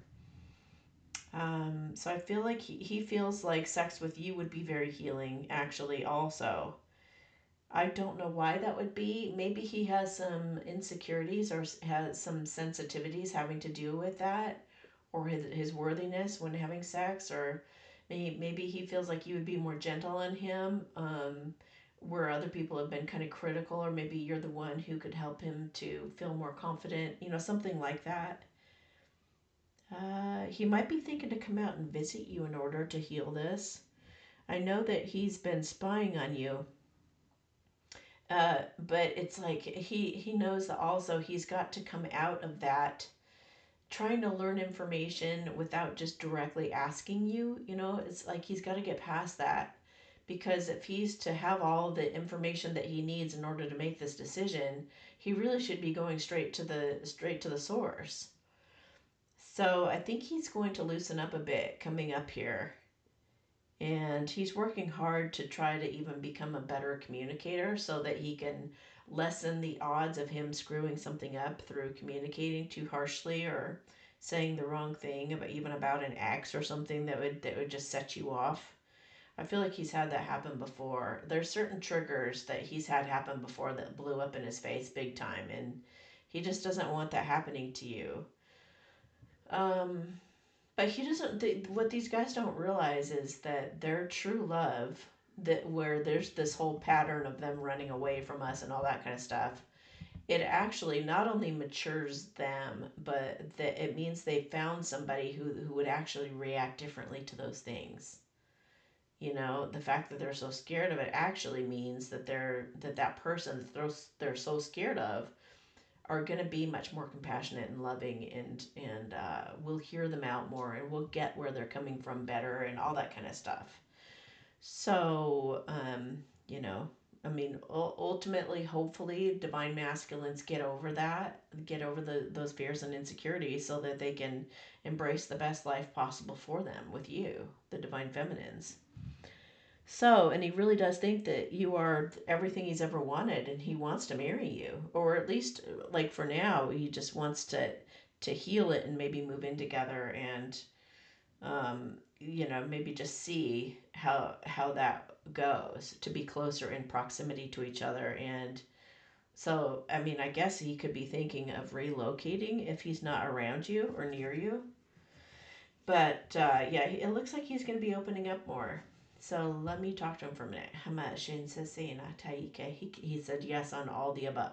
So I feel like he feels like sex with you would be very healing, actually, also. I don't know why that would be. Maybe he has some insecurities or has some sensitivities having to do with that, or his worthiness when having sex, or maybe he feels like you would be more gentle on him, where other people have been kind of critical, or maybe you're the one who could help him to feel more confident, something like that. He might be thinking to come out and visit you in order to heal this. I know that he's been spying on you, but it's like he knows that also he's got to come out of that trying to learn information without just directly asking you. It's like he's got to get past that, because if he's to have all the information that he needs in order to make this decision, he really should be going straight to the source. So I think he's going to loosen up a bit coming up here. And he's working hard to try to even become a better communicator so that he can lessen the odds of him screwing something up through communicating too harshly or saying the wrong thing about an ex or something that would just set you off. I feel like he's had that happen before. There's certain triggers that he's had happen before that blew up in his face big time, and he just doesn't want that happening to you. Um, But he doesn't. What these guys don't realize is that their true love, that where there's this whole pattern of them running away from us and all that kind of stuff, it actually not only matures them, but that it means they found somebody who would actually react differently to those things. You know, the fact that they're so scared of it actually means that that person that they're so scared of are going to be much more compassionate and loving, and we'll hear them out more, and we'll get where they're coming from better and all that kind of stuff. So, you know, I mean, ultimately, hopefully, divine masculines get over that, get over those fears and insecurities, so that they can embrace the best life possible for them with you, the divine feminines. So, and he really does think that you are everything he's ever wanted, and he wants to marry you, or at least, like for now, he just wants to heal it and maybe move in together, and you know, maybe just see how that goes, to be closer in proximity to each other. And so, I mean, I guess he could be thinking of relocating if he's not around you or near you. But yeah, it looks like he's going to be opening up more. So let me talk to him for a minute. He said yes on all the above.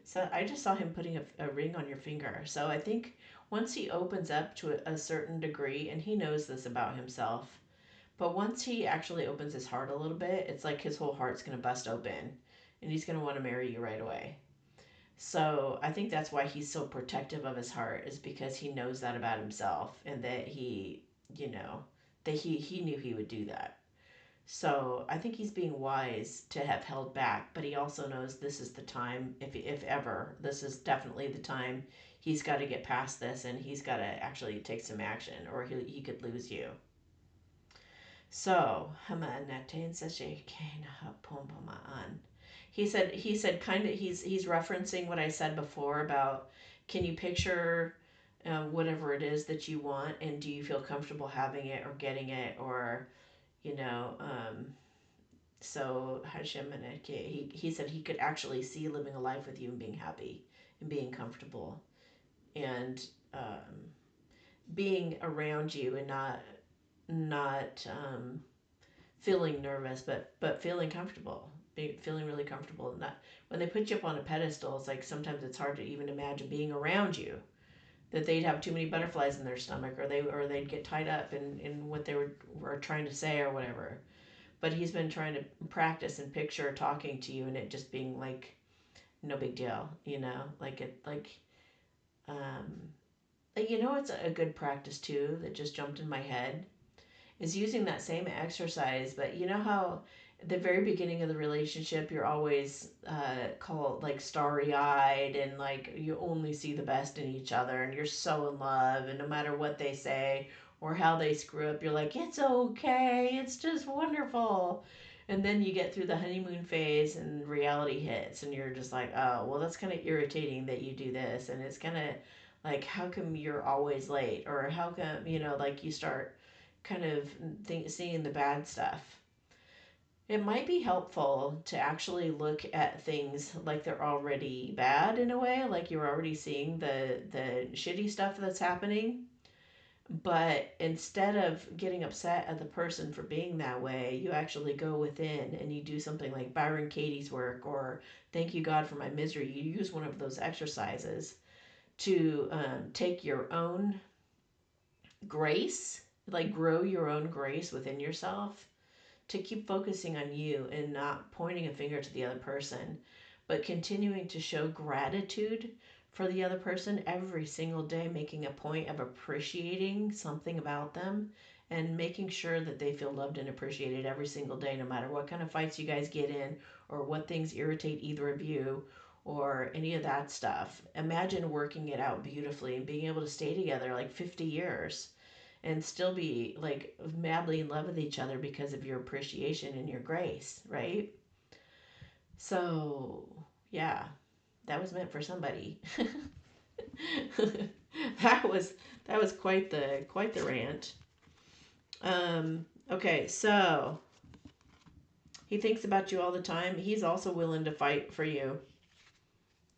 So I just saw him putting a ring on your finger. So I think once he opens up to a certain degree, and he knows this about himself, but once he actually opens his heart a little bit, it's like his whole heart's going to bust open, and he's going to want to marry you right away. So I think that's why he's so protective of his heart, is because he knows that about himself, and that you know, that he knew he would do that. So I think he's being wise to have held back, but he also knows this is the time, if ever, this is definitely the time he's got to get past this, and he's got to actually take some action, or he could lose you. So, he said kind of he's referencing what I said before about, can you picture whatever it is that you want, and do you feel comfortable having it or getting it, or you know, so Hashem and he said he could actually see living a life with you and being happy and being comfortable, and being around you, and not feeling nervous, but feeling comfortable, feeling really comfortable. Not when they put you up on a pedestal, it's like sometimes it's hard to even imagine being around you. That they'd have too many butterflies in their stomach, or they'd get tied up in what they were trying to say or whatever. But he's been trying to practice and picture talking to you, and it just being like no big deal, you know, um, you know, it's a good practice too that just jumped in my head, is using that same exercise. But you know how at the very beginning of the relationship you're always called like starry eyed, and like you only see the best in each other, and you're so in love, and no matter what they say or how they screw up, you're like, it's okay, it's just wonderful. And then you get through the honeymoon phase and reality hits, and you're just like, oh well, that's kind of irritating that you do this, and it's kind of like, how come you're always late, or how come, you know, like you start kind of seeing the bad stuff. It might be helpful to actually look at things like they're already bad, in a way, like you're already seeing the shitty stuff that's happening. But instead of getting upset at the person for being that way, you actually go within and you do something like Byron Katie's work, or Thank You God for My Misery. You use one of those exercises to take your own grace, like grow your own grace within yourself, to keep focusing on you and not pointing a finger to the other person, but continuing to show gratitude for the other person every single day, making a point of appreciating something about them, and making sure that they feel loved and appreciated every single day, no matter what kind of fights you guys get in, or what things irritate either of you, or any of that stuff. Imagine working it out beautifully and being able to stay together like 50 years and still be like madly in love with each other because of your appreciation and your grace, right? So, yeah, that was meant for somebody. that was that was quite the rant. Okay, so he thinks about you all the time. He's also willing to fight for you.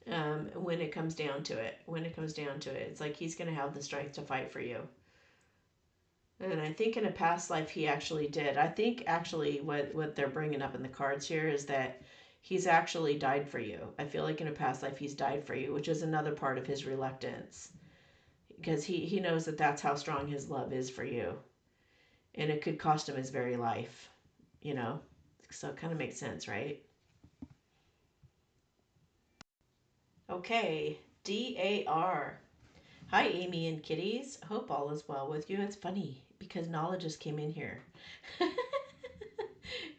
when it comes down to it. When it comes down to it, it's like he's going to have the strength to fight for you. And I think in a past life he actually did. I think actually what they're bringing up in the cards here is that he's actually died for you. I feel like in a past life he's died for you, which is another part of his reluctance, because he knows that that's how strong his love is for you, and it could cost him his very life, you know. So it kind of makes sense, right? Okay, DAR. Hi, Amy and kitties. Hope all is well with you. It's funny because Nala just came in here.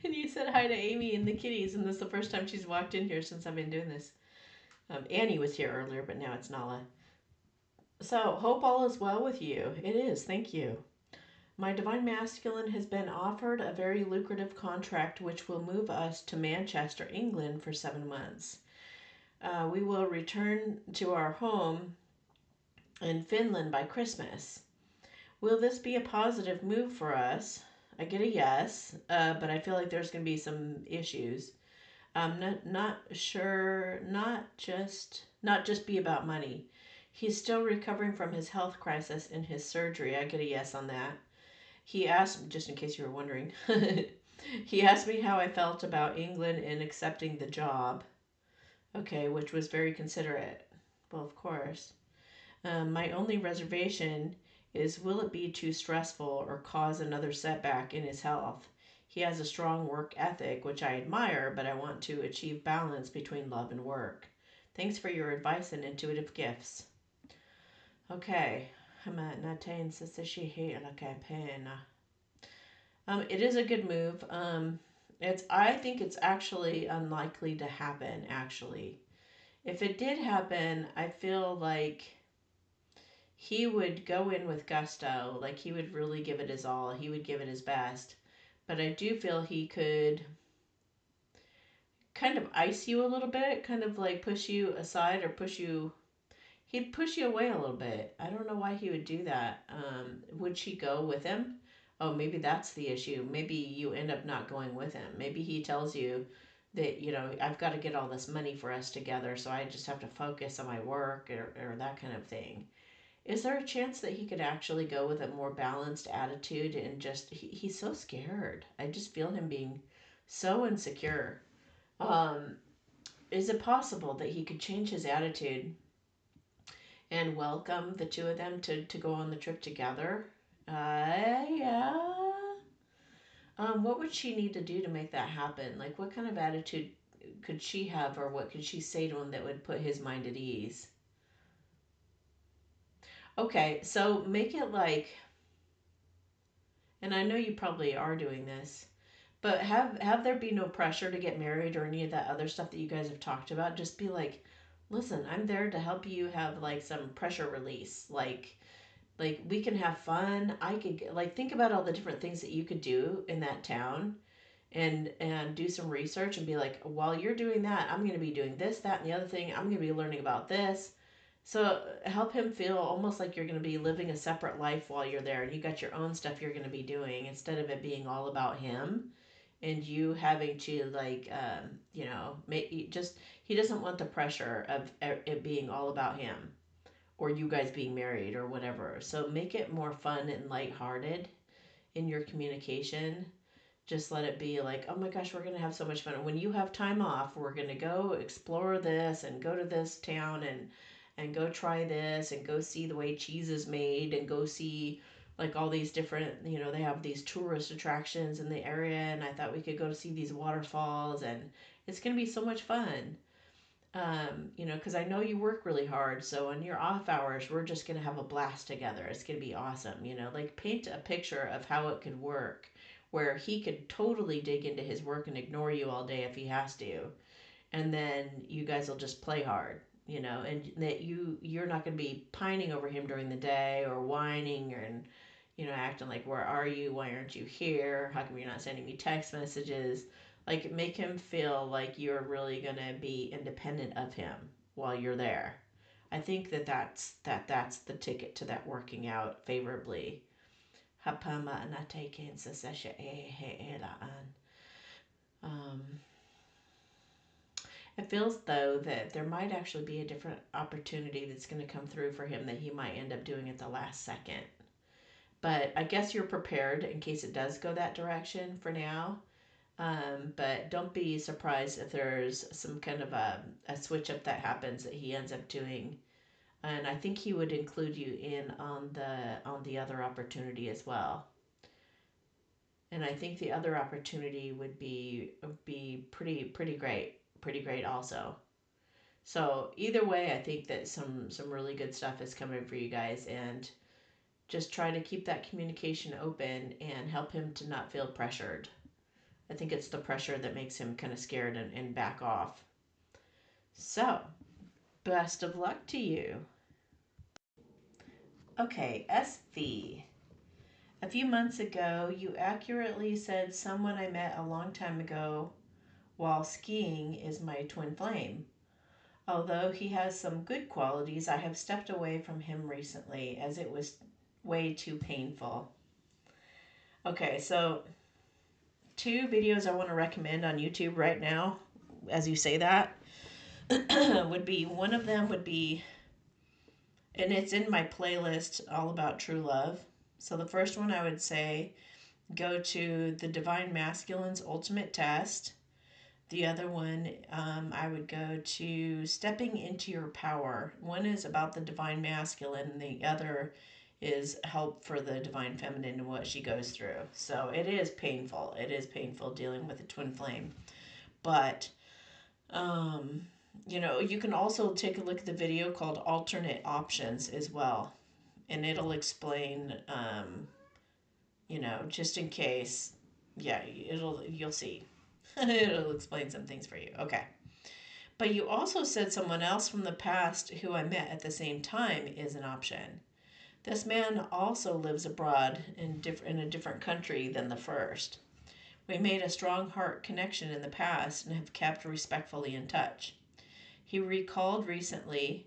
And you said hi to Amy and the kitties, and this is the first time she's walked in here since I've been doing this. Annie was here earlier, but now it's Nala. So, hope all is well with you. It is, thank you. My divine masculine has been offered a very lucrative contract which will move us to Manchester, England for 7 months. We will return to our home in Finland by Christmas. Will this be a positive move for us? I get a yes, but I feel like there's going to be some issues. I'm not sure. Not just be about money. He's still recovering from his health crisis and his surgery. I get a yes on that. He asked, just in case you were wondering, he asked me how I felt about England and accepting the job. Okay, which was very considerate. Well, of course. My only reservation is, will it be too stressful or cause another setback in his health? He has a strong work ethic, which I admire, but I want to achieve balance between love and work. Thanks for your advice and intuitive gifts. Okay. It is a good move. I think it's actually unlikely to happen, actually. If it did happen, I feel like he would go in with gusto, like he would really give it his all, he would give it his best. But I do feel he could kind of ice you a little bit, kind of like push you aside or he'd push you away a little bit. I don't know why he would do that. Would she go with him? Oh, maybe that's the issue. Maybe you end up not going with him. Maybe he tells you that, I've got to get all this money for us together, so I just have to focus on my work or that kind of thing. Is there a chance that he could actually go with a more balanced attitude and he's so scared. I just feel him being so insecure. Um, is it possible that he could change his attitude and welcome the two of them to go on the trip together? Yeah. What would she need to do to make that happen? Like, what kind of attitude could she have, or what could she say to him that would put his mind at ease? Okay, so make it like, and I know you probably are doing this, but have there be no pressure to get married or any of that other stuff that you guys have talked about. Just be like, listen, I'm there to help you have like some pressure release. Like we can have fun. I could like think about all the different things that you could do in that town and do some research and be like, while you're doing that, I'm going to be doing this, that, and the other thing. I'm going to be learning about this. So help him feel almost like you're going to be living a separate life while you're there, and you got your own stuff you're going to be doing instead of it being all about him and you having to like make just he doesn't want the pressure of it being all about him or you guys being married or whatever. So make it more fun and lighthearted in your communication. Just let it be like, oh my gosh, we're going to have so much fun. When you have time off, we're going to go explore this and go to this town and go try this and go see the way cheese is made and go see like all these different, they have these tourist attractions in the area, and I thought we could go see these waterfalls, and it's going to be so much fun. Because I know you work really hard, so in your off hours, we're just going to have a blast together. It's going to be awesome. Like paint a picture of how it could work where he could totally dig into his work and ignore you all day if he has to, and then you guys will just play hard, and that you're not going to be pining over him during the day or whining or acting like, where are you, why aren't you here, how come you're not sending me text messages. Like make him feel like you're really going to be independent of him while you're there. I think that's the ticket to that working out favorably. Hapama anate kensa sesha e he e la an. Um, It feels though that there might actually be a different opportunity that's going to come through for him that he might end up doing at the last second. But I guess you're prepared in case it does go that direction for now. But don't be surprised if there's some kind of a switch up that happens that he ends up doing. And I think he would include you in on the other opportunity as well. And I think the other opportunity would be pretty great also. So either way, I think that some really good stuff is coming for you guys, and just try to keep that communication open and help him to not feel pressured. I think it's the pressure that makes him kind of scared and back off. So, best of luck to you. Okay, SV. A few months ago, you accurately said someone I met a long time ago while skiing is my twin flame. Although he has some good qualities, I have stepped away from him recently as it was way too painful. Okay, so 2 videos I want to recommend on YouTube right now, as you say that, would be, one of them would be, and it's in my playlist all about true love. So the first one I would say, go to the Divine Masculine's Ultimate Test. The other one, I would go to Stepping into Your Power. One is about the Divine Masculine, and the other is help for the Divine Feminine and what she goes through. So it is painful. It is painful dealing with a twin flame. But, you can also take a look at the video called Alternate Options as well. And it'll explain, just in case. Yeah, you'll see. It'll explain some things for you. Okay. But you also said someone else from the past who I met at the same time is an option. This man also lives abroad in a different country than the first. We made a strong heart connection in the past and have kept respectfully in touch. He recalled recently,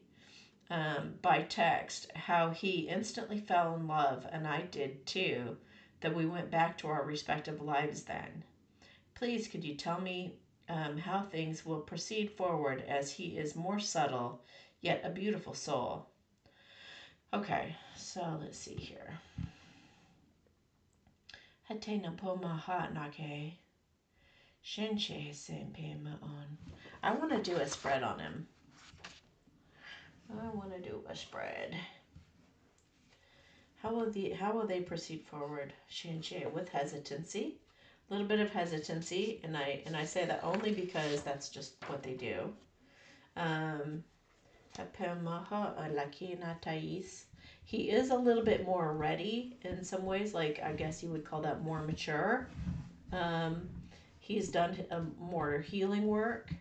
by text, how he instantly fell in love, and I did too, that we went back to our respective lives then. Please, could you tell me how things will proceed forward, as he is more subtle, yet a beautiful soul? Okay, so let's see here. Hatena poma ha nake. Shenche sempe on. I want to do a spread on him. I want to do a spread. How will they proceed forward? Shenche, with hesitancy. A little bit of hesitancy, and I say that only because that's just what they do. He is a little bit more ready in some ways, like I guess you would call that more mature. He's done more healing work.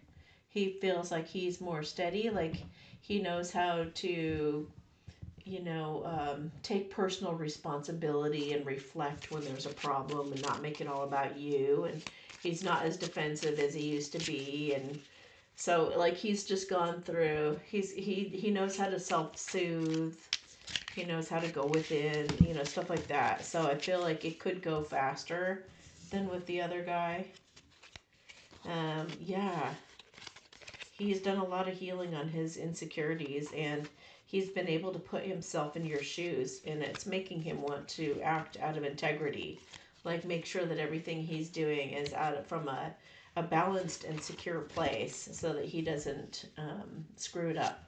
He feels like he's more steady, like he knows how to take personal responsibility and reflect when there's a problem and not make it all about you. And he's not as defensive as he used to be. And so, like, he's just gone through, he knows how to self-soothe. He knows how to go within, stuff like that. So I feel like it could go faster than with the other guy. Yeah. He's done a lot of healing on his insecurities, and he's been able to put himself in your shoes, and it's making him want to act out of integrity. Like, make sure that everything he's doing is from a balanced and secure place so that he doesn't screw it up.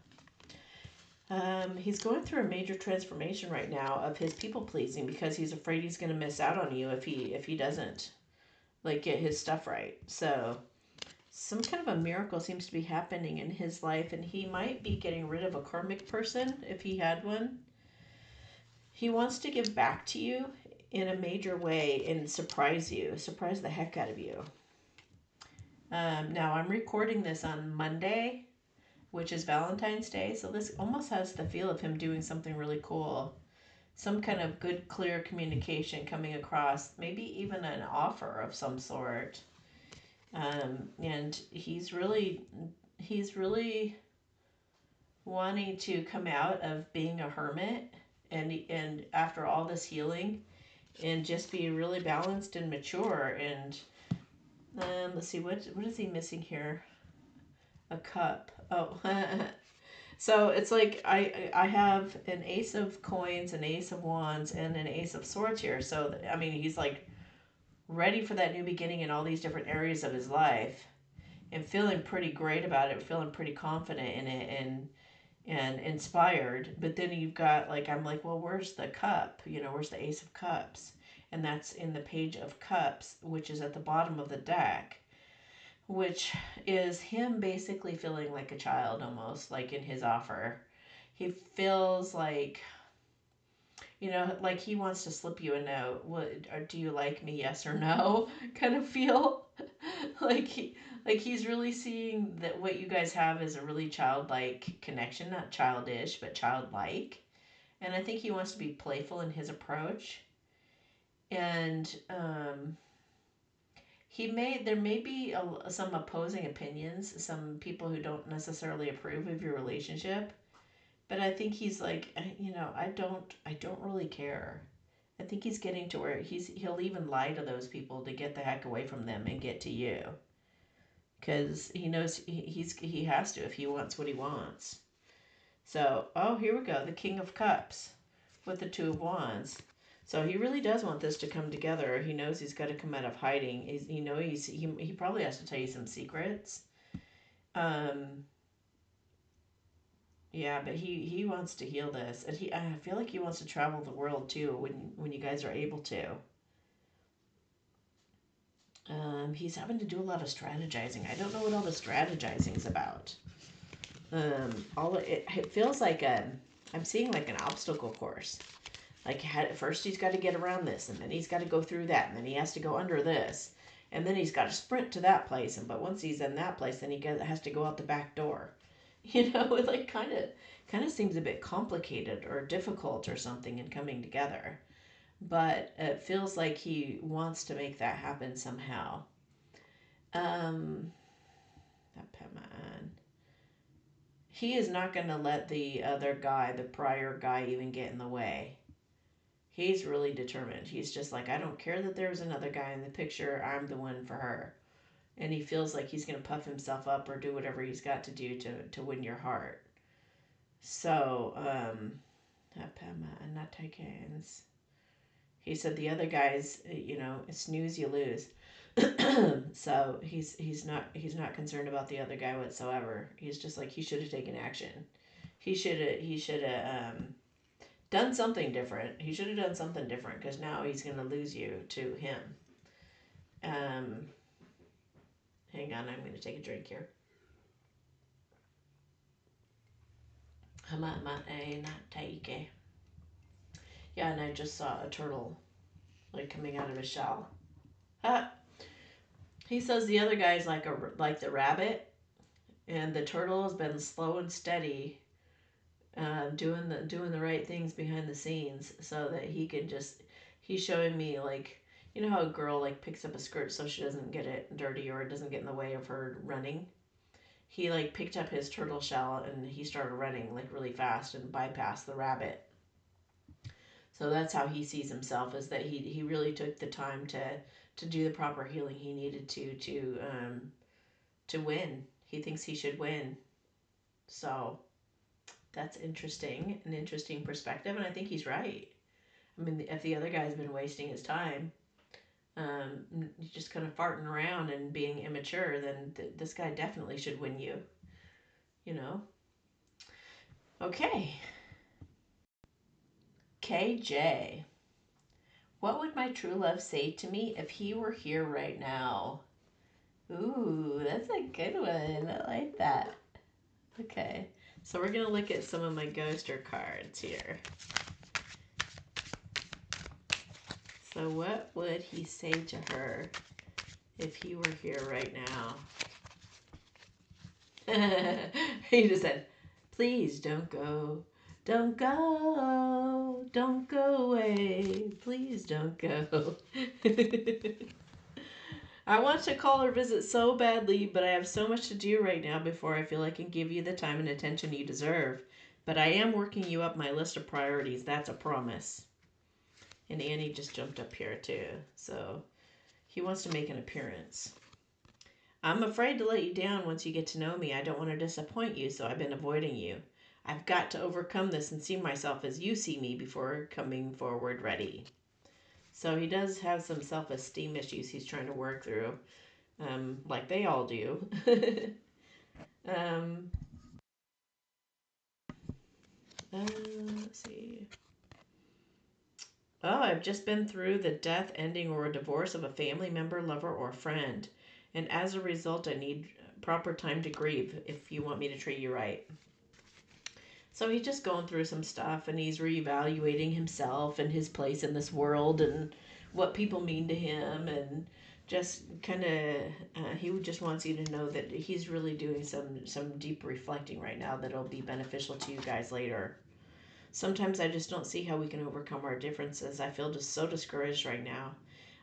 He's going through a major transformation right now of his people pleasing, because he's afraid he's going to miss out on you if he doesn't get his stuff right. So some kind of a miracle seems to be happening in his life, and he might be getting rid of a karmic person if he had one. He wants to give back to you in a major way and surprise the heck out of you. Now, I'm recording this on Monday, which is Valentine's Day, so this almost has the feel of him doing something really cool. Some kind of good, clear communication coming across, maybe even an offer of some sort. And he's really wanting to come out of being a hermit, and after all this healing, and just be really balanced and mature. And let's see, what is he missing here? A cup. Oh. So it's like I have an ace of coins, an ace of wands, and an ace of swords here. So I mean, he's like ready for that new beginning in all these different areas of his life, and feeling pretty great about it, feeling pretty confident in it, and inspired. But then you've got like, I'm like, well, where's the cup? You know, where's the ace of cups? And that's in the page of cups, which is at the bottom of the deck, which is him basically feeling like a child, almost like in his offer. He feels like, you know, like he wants to slip you a note. What, or do you like me? Yes or no? Kind of feel like he's really seeing that what you guys have is a really childlike connection, not childish, but childlike. And I think he wants to be playful in his approach. And there may be some opposing opinions, some people who don't necessarily approve of your relationship, but I think he's like, you know, I don't really care. I think he's getting to where he'll even lie to those people to get the heck away from them and get to you, because he knows he has to if he wants what he wants. So, oh, here we go, the King of Cups with the Two of Wands. So he really does want this to come together. He knows he's got to come out of hiding. He probably has to tell you some secrets. Um, yeah, but he wants to heal this, and I feel like he wants to travel the world too when you guys are able to. He's having to do a lot of strategizing. I don't know what all the strategizing is about. It feels like I'm seeing like an obstacle course. Like, first he's got to get around this, and then he's got to go through that, and then he has to go under this, and then he's got to sprint to that place. But once he's in that place, then has to go out the back door. You know, it like kind of seems a bit complicated or difficult or something in coming together. But it feels like he wants to make that happen somehow. Um, he is not going to let the other guy, the prior guy, even get in the way. He's really determined. He's just like, I don't care that there's another guy in the picture. I'm the one for her. And he feels like he's going to puff himself up or do whatever he's got to do to win your heart. So, not Titans. He said the other guys, you know, snooze, you lose. So he's not concerned about the other guy whatsoever. He's just like, he should have taken action. He should have done something different. He should have done something different, because now he's going to lose you to him. Hang on, I'm going to take a drink here. Yeah, and I just saw a turtle like coming out of his shell. Ah, he says the other guy's like the rabbit, and the turtle has been slow and steady, doing the right things behind the scenes, so that he can just. He's showing me, like, you know how a girl like picks up a skirt so she doesn't get it dirty or it doesn't get in the way of her running. He like picked up his turtle shell and he started running like really fast and bypassed the rabbit. So that's how he sees himself, is that he really took the time to do the proper healing he needed to win. He thinks he should win. So that's interesting, an interesting perspective, and I think he's right. I mean, if the other guy's been wasting his time, just kind of farting around and being immature, then this guy definitely should win you. You know? Okay. KJ. What would my true love say to me if he were here right now? Ooh, that's a good one. I like that. Okay. So we're going to look at some of my ghoster cards here. So what would he say to her if he were here right now? He just said, please don't go. Don't go. Don't go away. Please don't go. I want to call or visit so badly, but I have so much to do right now before I feel I can give you the time and attention you deserve. But I am working you up my list of priorities. That's a promise. And Annie just jumped up here too. So he wants to make an appearance. I'm afraid to let you down once you get to know me. I don't want to disappoint you, so I've been avoiding you. I've got to overcome this and see myself as you see me before coming forward ready. So he does have some self-esteem issues he's trying to work through, like they all do. um, let's see. Oh, I've just been through the death, ending, or a divorce of a family member, lover, or friend. And as a result, I need proper time to grieve if you want me to treat you right. So he's just going through some stuff and he's reevaluating himself and his place in this world and what people mean to him and just kind of he just wants you to know that he's really doing some deep reflecting right now that'll be beneficial to you guys later. Sometimes I just don't see how we can overcome our differences. I feel just so discouraged right now.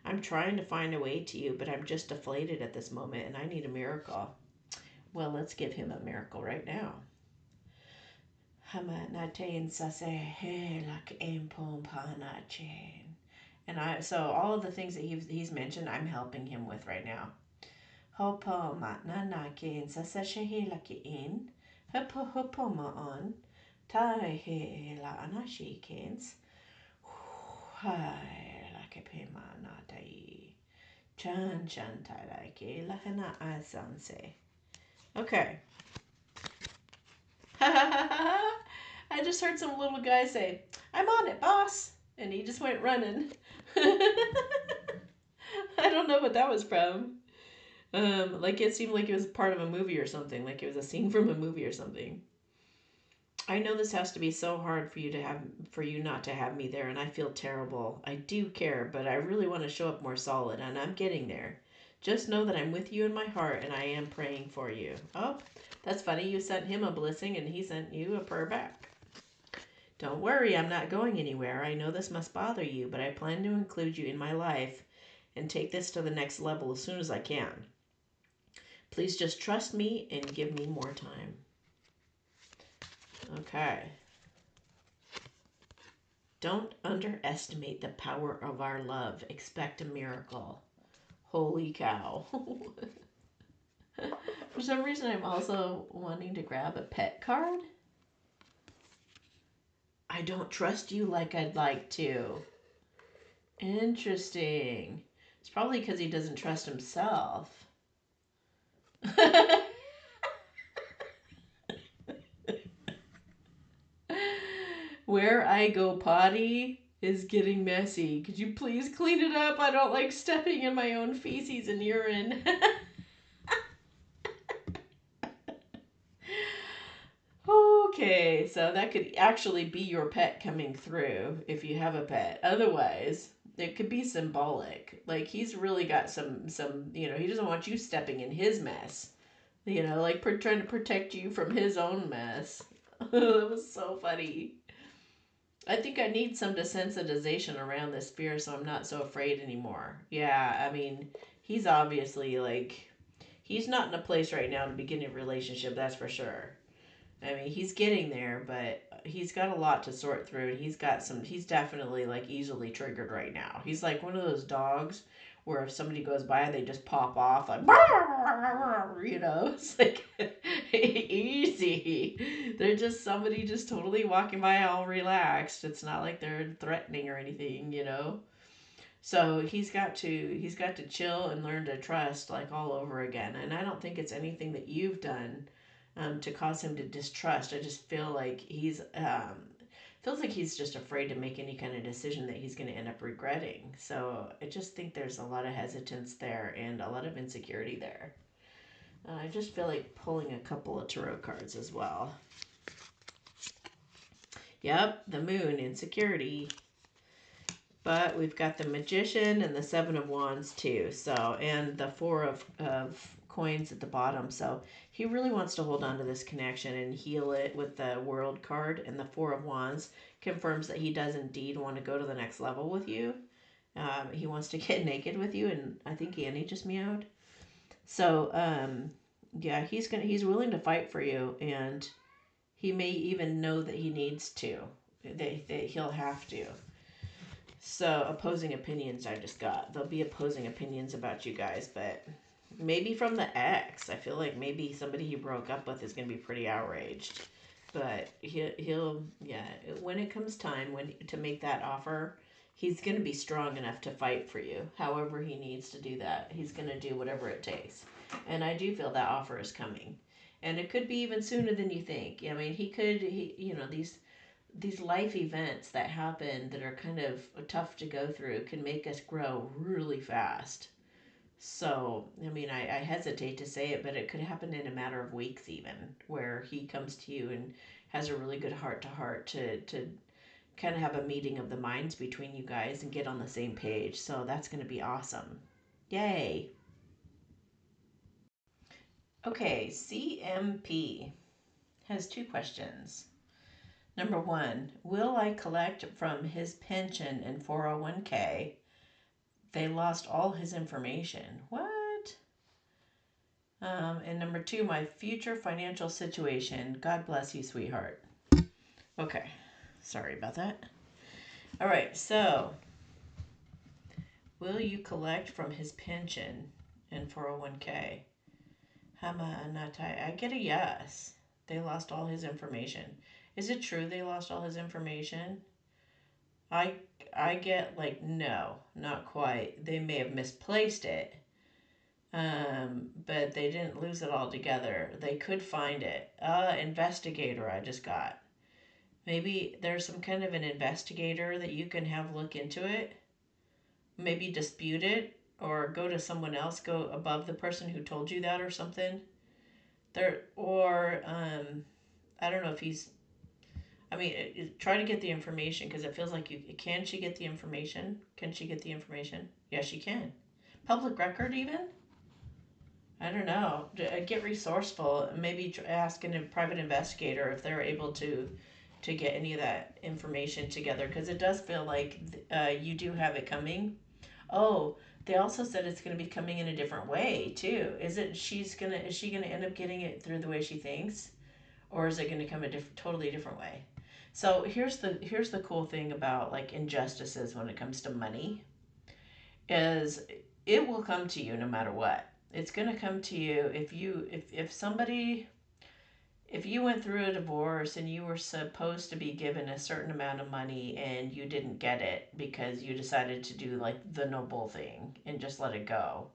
I'm trying to find a way to you, but I'm just deflated at this moment and I need a miracle. Well, let's give him a miracle right now. And so all of the things that he's mentioned, I'm helping him with right now. Hopo matna nakin sasashehelakin. Hopo hopo maan. Tai he la anashikins. Hai la kepema natai. Chan chan tai ke la hana asanse. Okay. I just heard some little guy say, "I'm on it, boss," and he just went running. I don't know what that was from. Like it seemed like it was part of a movie or something, like it was a scene from a movie or something. I know this has to be so hard for you not to have me there, and I feel terrible. I do care, but I really want to show up more solid, and I'm getting there. Just know that I'm with you in my heart, and I am praying for you. Oh, that's funny. You sent him a blessing, and he sent you a prayer back. Don't worry, I'm not going anywhere. I know this must bother you, but I plan to include you in my life and take this to the next level as soon as I can. Please just trust me and give me more time. Okay. Don't underestimate the power of our love. Expect a miracle. Holy cow. For some reason, I'm also wanting to grab a pet card. I don't trust you like I'd like to. Interesting. It's probably because he doesn't trust himself. Where I go potty is getting messy. Could you please clean it up? I don't like stepping in my own feces and urine. Okay, so that could actually be your pet coming through if you have a pet. Otherwise, it could be symbolic. Like he's really got some, he doesn't want you stepping in his mess. Like trying to protect you from his own mess. That was so funny. I think I need some desensitization around this fear so I'm not so afraid anymore. Yeah, I mean, he's obviously like, he's not in a place right now to begin a relationship, that's for sure. I mean, he's getting there, but he's got a lot to sort through, and he's definitely like easily triggered right now. He's like one of those dogs where if somebody goes by, they just pop off like, it's like easy. They're just somebody just totally walking by all relaxed. It's not like they're threatening or anything. So he's got to chill and learn to trust like all over again. And I don't think it's anything that you've done to cause him to distrust. I just feel like feels like he's just afraid to make any kind of decision that he's going to end up regretting. So I just think there's a lot of hesitance there and a lot of insecurity there. I just feel like pulling a couple of tarot cards as well. Yep, the moon, insecurity. But we've got the Magician and the Seven of Wands too. So, and the Four of Coins at the bottom. So he really wants to hold on to this connection and heal it with the World card. And the Four of Wands confirms that he does indeed want to go to the next level with you. He wants to get naked with you. And I think Annie just meowed. So, yeah, he's willing to fight for you. And he may even know that he needs to. That he'll have to. So, opposing opinions I just got. There'll be opposing opinions about you guys, but Maybe from the ex. I feel like maybe somebody he broke up with is going to be pretty outraged. But he'll yeah, when it comes time when to make that offer, he's going to be strong enough to fight for you. However he needs to do that, he's going to do whatever it takes. And I do feel that offer is coming. And it could be even sooner than you think. I mean, these life events that happen that are kind of tough to go through can make us grow really fast. So, I mean, I hesitate to say it, but it could happen in a matter of weeks, even, where he comes to you and has a really good heart to heart to kind of have a meeting of the minds between you guys and get on the same page. So, that's going to be awesome. Yay. Okay, CMP has two questions. Number one, will I collect from his pension and 401k? They lost all his information. What? And number two, my future financial situation. God bless you, sweetheart. Okay, sorry about that. All right, so will you collect from his pension and 401k? Hamanatai. I get a yes. They lost all his information. Is it true they lost all his information? I I get like no, not quite. They may have misplaced it, but they didn't lose it altogether. They could find it. Investigator I just got. Maybe there's some kind of an investigator that you can have look into it. Maybe dispute it or go to someone else, go above the person who told you that or something. There or I don't know if he's. I mean, try to get the information because it feels like you can. She get the information? Can she get the information? Yes, she can. Public record even? I don't know. Get resourceful. Maybe ask a private investigator if they're able to get any of that information together because it does feel like you do have it coming. Oh, they also said it's going to be coming in a different way too. Is she gonna end up getting it through the way she thinks, or is it going to come a totally different way? So here's the cool thing about like injustices when it comes to money is it will come to you no matter what. It's going to come to you if somebody if you went through a divorce and you were supposed to be given a certain amount of money and you didn't get it because you decided to do like the noble thing and just let it go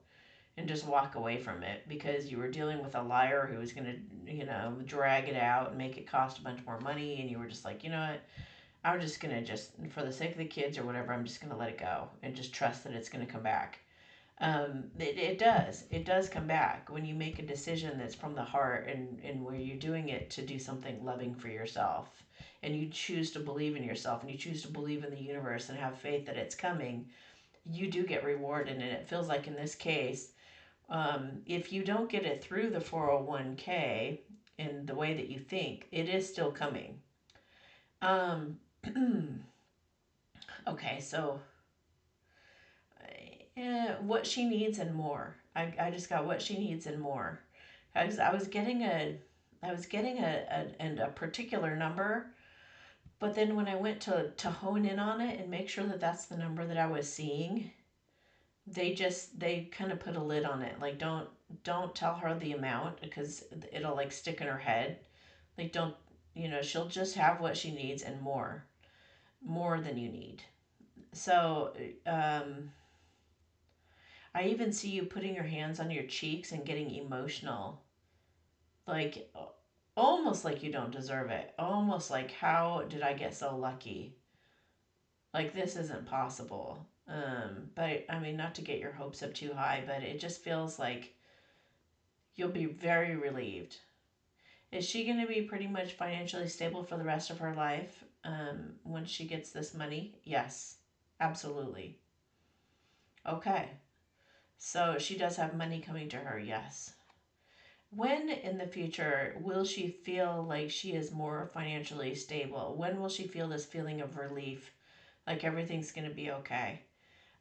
and just walk away from it because you were dealing with a liar who was going to, drag it out and make it cost a bunch more money and you were just like, you know what? I'm just going to just for the sake of the kids or whatever, I'm just going to let it go and just trust that it's going to come back. It does come back when you make a decision that's from the heart and where you're doing it to do something loving for yourself and you choose to believe in yourself and you choose to believe in the universe and have faith that it's coming. You do get rewarded, and it feels like in this case, if you don't get it through the 401k in the way that you think, it is still coming. um, okay, so what she needs and more. I just got what she needs and more. I was getting a particular number, but then when I went to hone in on it and make sure that that's the number that I was seeing, they kind of put a lid on it. Like don't tell her the amount because it'll like stick in her head. Like don't she'll just have what she needs and more than you need. So I even see you putting your hands on your cheeks and getting emotional, like almost like you don't deserve it. Almost like, how did I get so lucky? Like, this isn't possible. But I mean, not to get your hopes up too high, but it just feels like you'll be very relieved. Is she going to be pretty much financially stable for the rest of her life once she gets this money? Yes, absolutely. Okay, so she does have money coming to her, yes. When in the future will she feel like she is more financially stable? When will she feel this feeling of relief, like everything's going to be okay?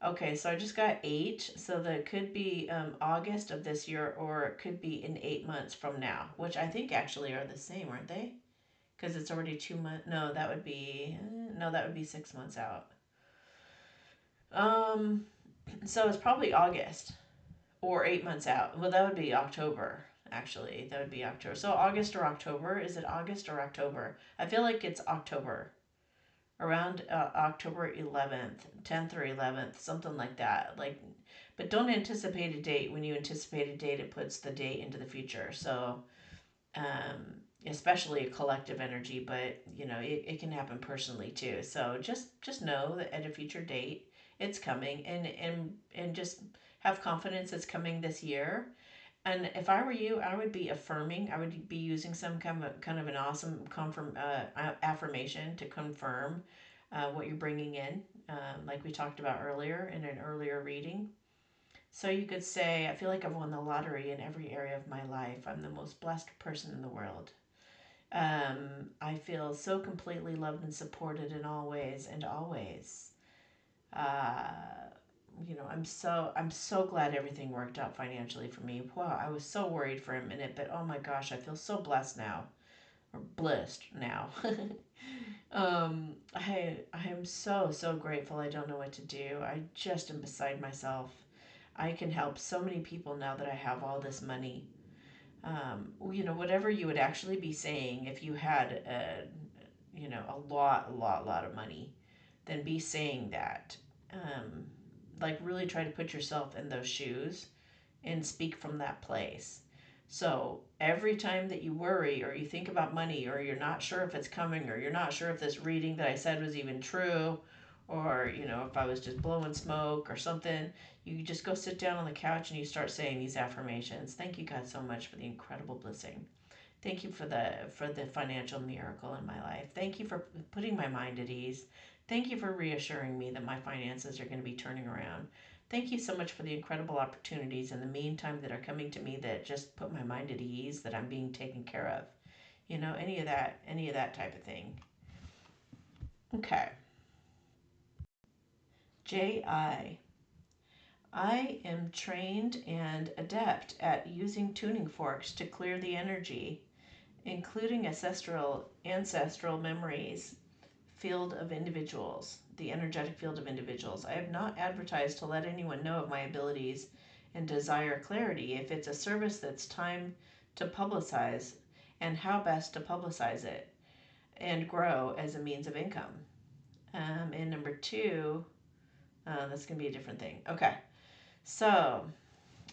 Okay, so I just got 8, so that could be August of this year, or it could be in 8 months from now, which I think actually are the same, aren't they? Because it's already 2 months. No, that would be 6 months out. Um, so it's probably August. or 8 months out. Well, that would be October, actually. That would be October. So August or October. Is it August or October? I feel like it's October. Around October 11th, 10th or 11th, something like that. Like, but don't anticipate a date. When you anticipate a date, it puts the date into the future. So, especially a collective energy, but it can happen personally too. So just know that at a future date, it's coming, and just have confidence it's coming this year. And if I were you, I would be affirming. I would be using some kind of an awesome affirmation to confirm what you're bringing in, like we talked about earlier in an earlier reading. So you could say, I feel like I've won the lottery in every area of my life. I'm the most blessed person in the world. I feel so completely loved and supported in all ways and always. Uh, I'm so glad everything worked out financially for me. Wow, I was so worried for a minute, but oh my gosh, I feel so blessed now, or blissed now. I am so grateful. I don't know what to do. I just am beside myself. I can help so many people now that I have all this money. Whatever you would actually be saying if you had a lot of money, then be saying that. Um, like really try to put yourself in those shoes and speak from that place. So every time that you worry or you think about money or you're not sure if it's coming or you're not sure if this reading that I said was even true or if I was just blowing smoke or something, you just go sit down on the couch and you start saying these affirmations. Thank you, God, so much for the incredible blessing. Thank you for the financial miracle in my life. Thank you for putting my mind at ease. Thank you for reassuring me that my finances are going to be turning around. Thank you so much for the incredible opportunities in the meantime that are coming to me that just put my mind at ease, that I'm being taken care of. Any of that type of thing. Okay. J.I. I am trained and adept at using tuning forks to clear the energy, including ancestral memories, field of individuals, the energetic field of individuals. I have not advertised to let anyone know of my abilities and desire clarity if it's a service that's time to publicize and how best to publicize it and grow as a means of income. And number two, that's going to be a different thing. Okay, so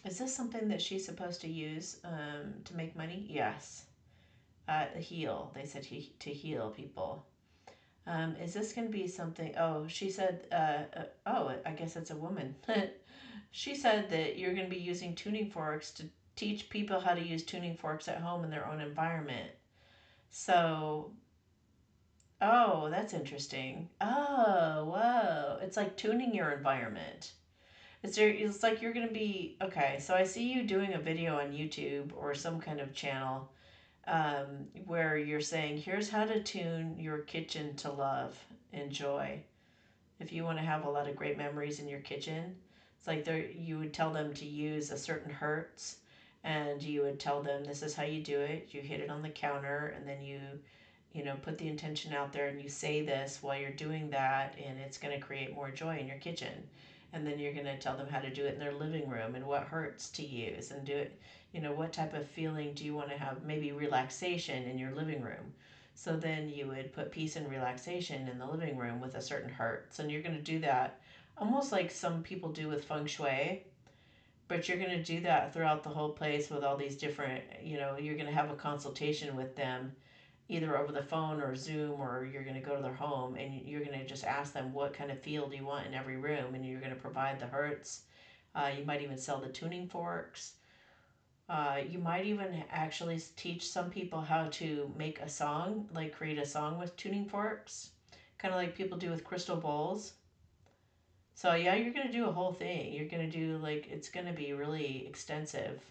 is this something that she's supposed to use to make money? Yes. Heal. They said to heal people. Is this going to be something? Oh, she said, oh, I guess it's a woman. She said that you're going to be using tuning forks to teach people how to use tuning forks at home in their own environment. So, oh, that's interesting. Oh, whoa. It's like tuning your environment. It's like you're going to be, okay, so I see you doing a video on YouTube or some kind of channel where you're saying, here's how to tune your kitchen to love and joy. If you want to have a lot of great memories in your kitchen, it's like you would tell them to use a certain hertz, and you would tell them this is how you do it. You hit it on the counter, and then you put the intention out there, and you say this while you're doing that, and it's going to create more joy in your kitchen. And then you're going to tell them how to do it in their living room and what hertz to use and do it. What type of feeling do you want to have? Maybe relaxation in your living room. So then you would put peace and relaxation in the living room with a certain hertz. And you're going to do that almost like some people do with feng shui, but you're going to do that throughout the whole place with all these different, you're going to have a consultation with them either over the phone or Zoom, or you're going to go to their home and you're going to just ask them what kind of feel do you want in every room, and you're going to provide the hertz. You might even sell the tuning forks. You might even actually teach some people how to make a song, like create a song with tuning forks, kind of like people do with crystal bowls. So, yeah, you're going to do a whole thing. You're going to do, like, it's going to be really extensive.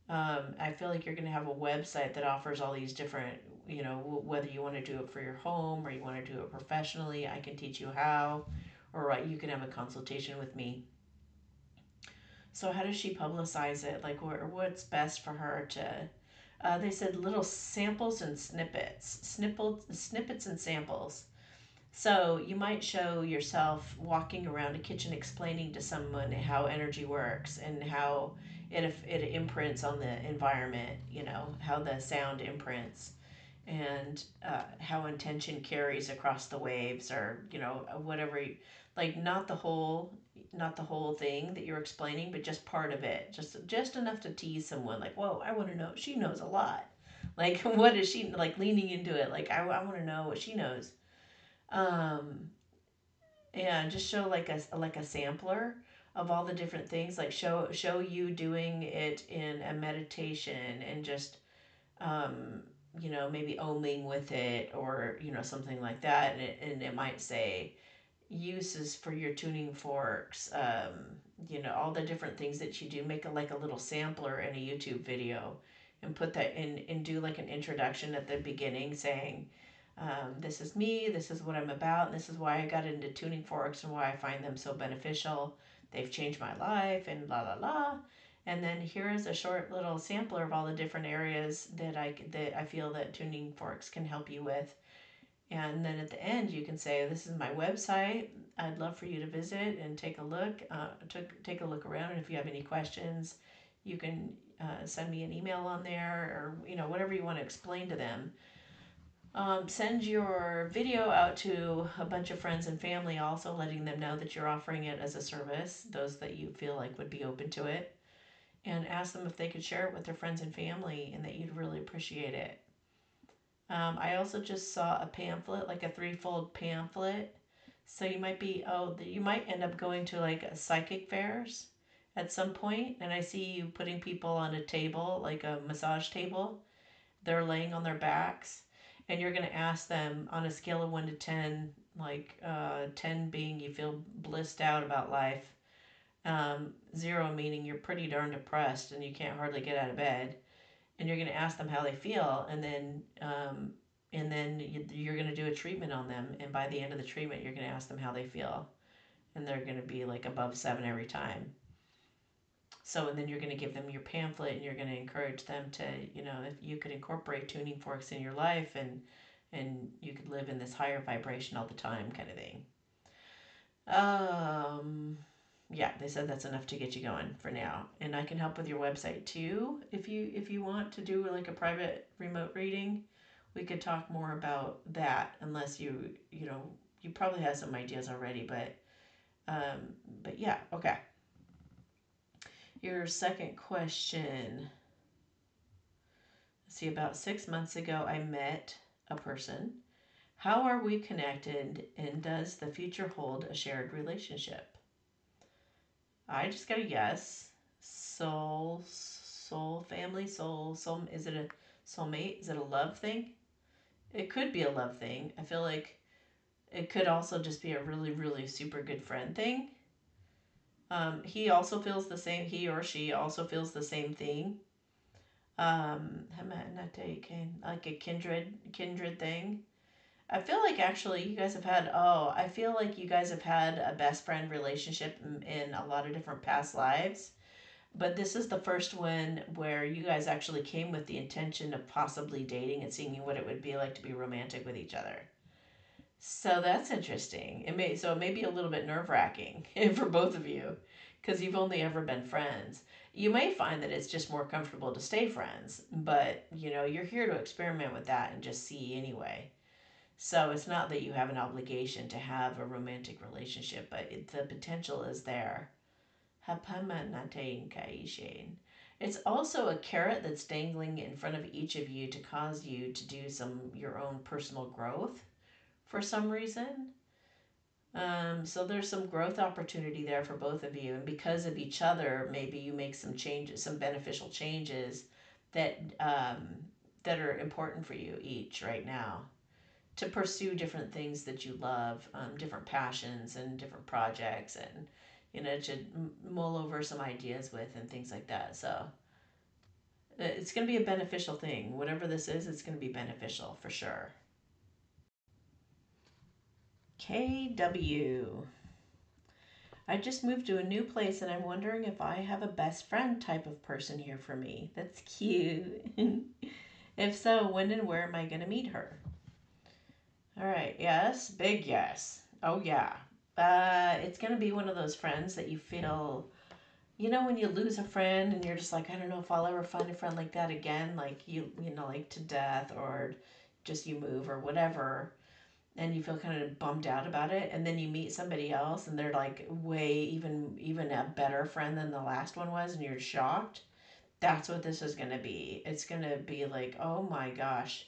I feel like you're going to have a website that offers all these different, whether you want to do it for your home or you want to do it professionally, I can teach you how, or you can have a consultation with me. So how does she publicize it? Like, what's best for her to? They said little samples and snippets and samples. So you might show yourself walking around a kitchen explaining to someone how energy works and how it imprints on the environment, how the sound imprints and how intention carries across the waves, or whatever like not the whole thing that you're explaining, but just part of it, just enough to tease someone, like, whoa, I want to know, she knows a lot. Like, what is she, like, leaning into it, like, I want to know what she knows. um and just show like a sampler of all the different things, like show you doing it in a meditation, and just um, maybe oming with it, or something like that, and it might say uses for your tuning forks, all the different things that you do. Make like a little sampler in a YouTube video, and put that in, and do like an introduction at the beginning, saying, this is me, this is what I'm about, and this is why I got into tuning forks, and why I find them so beneficial. They've changed my life, and la la la. And then here is a short little sampler of all the different areas that I feel that tuning forks can help you with. And then at the end, you can say, "This is my website. I'd love for you to visit and take a look. Take a look around. And if you have any questions, you can send me an email on there, or whatever you want to explain to them." Send your video out to a bunch of friends and family, also letting them know that you're offering it as a service, those that you feel like would be open to it, and ask them if they could share it with their friends and family, and that you'd really appreciate it. I also just saw a pamphlet, like a threefold pamphlet. So you might end up going to like a psychic fairs at some point, and I see you putting people on a table, like a massage table. They're laying on their backs, and you're going to ask them on a scale of 1 to 10, like 10 being you feel blissed out about life, 0 meaning you're pretty darn depressed and you can't hardly get out of bed. And you're going to ask them how they feel, and then you're going to do a treatment on them, and by the end of the treatment you're going to ask them how they feel, and they're going to be like above 7 every time. So, and then you're going to give them your pamphlet, and you're going to encourage them to, if you could incorporate tuning forks in your life, and you could live in this higher vibration all the time, kind of thing. Yeah, they said that's enough to get you going for now, and I can help with your website too, if you want to do like a private remote reading. We could talk more about that, unless you probably have some ideas already, but yeah, okay. Your second question. See, about 6 months ago, I met a person. How are we connected, and does the future hold a shared relationship? I just got a yes. Soul, family, soul. Is it a soulmate? Is it a love thing? It could be a love thing. I feel like it could also just be a really, really super good friend thing. He also feels the same. He or she also feels the same thing. Like a kindred thing. I feel like actually you guys have had, I feel like you guys have had a best friend relationship in a lot of different past lives. But this is the first one where you guys actually came with the intention of possibly dating and seeing what it would be like to be romantic with each other. So that's interesting. It may be a little bit nerve-wracking for both of you, because you've only ever been friends. You may find that it's just more comfortable to stay friends, but you're here to experiment with that and just see anyway. So it's not that you have an obligation to have a romantic relationship, but the potential is there. It's also a carrot that's dangling in front of each of you to cause you to do some your own personal growth for some reason. So there's some growth opportunity there for both of you, and because of each other, maybe you make some changes, some beneficial changes that that are important for you each right now, to pursue different things that you love, different passions and different projects, and to mull over some ideas with and things like that. So it's going to be a beneficial thing. Whatever this is, it's going to be beneficial for sure. KW. I just moved to a new place, and I'm wondering if I have a best friend type of person here for me. That's cute. If so, when and where am I going to meet her? All right. Yes. Big yes. Oh, yeah. It's going to be one of those friends that you feel, when you lose a friend and you're just like, I don't know if I'll ever find a friend like that again, like like to death or just you move or whatever, and you feel kind of bummed out about it, and then you meet somebody else and they're like way even a better friend than the last one was, and you're shocked. That's what this is going to be. It's going to be like, oh my gosh,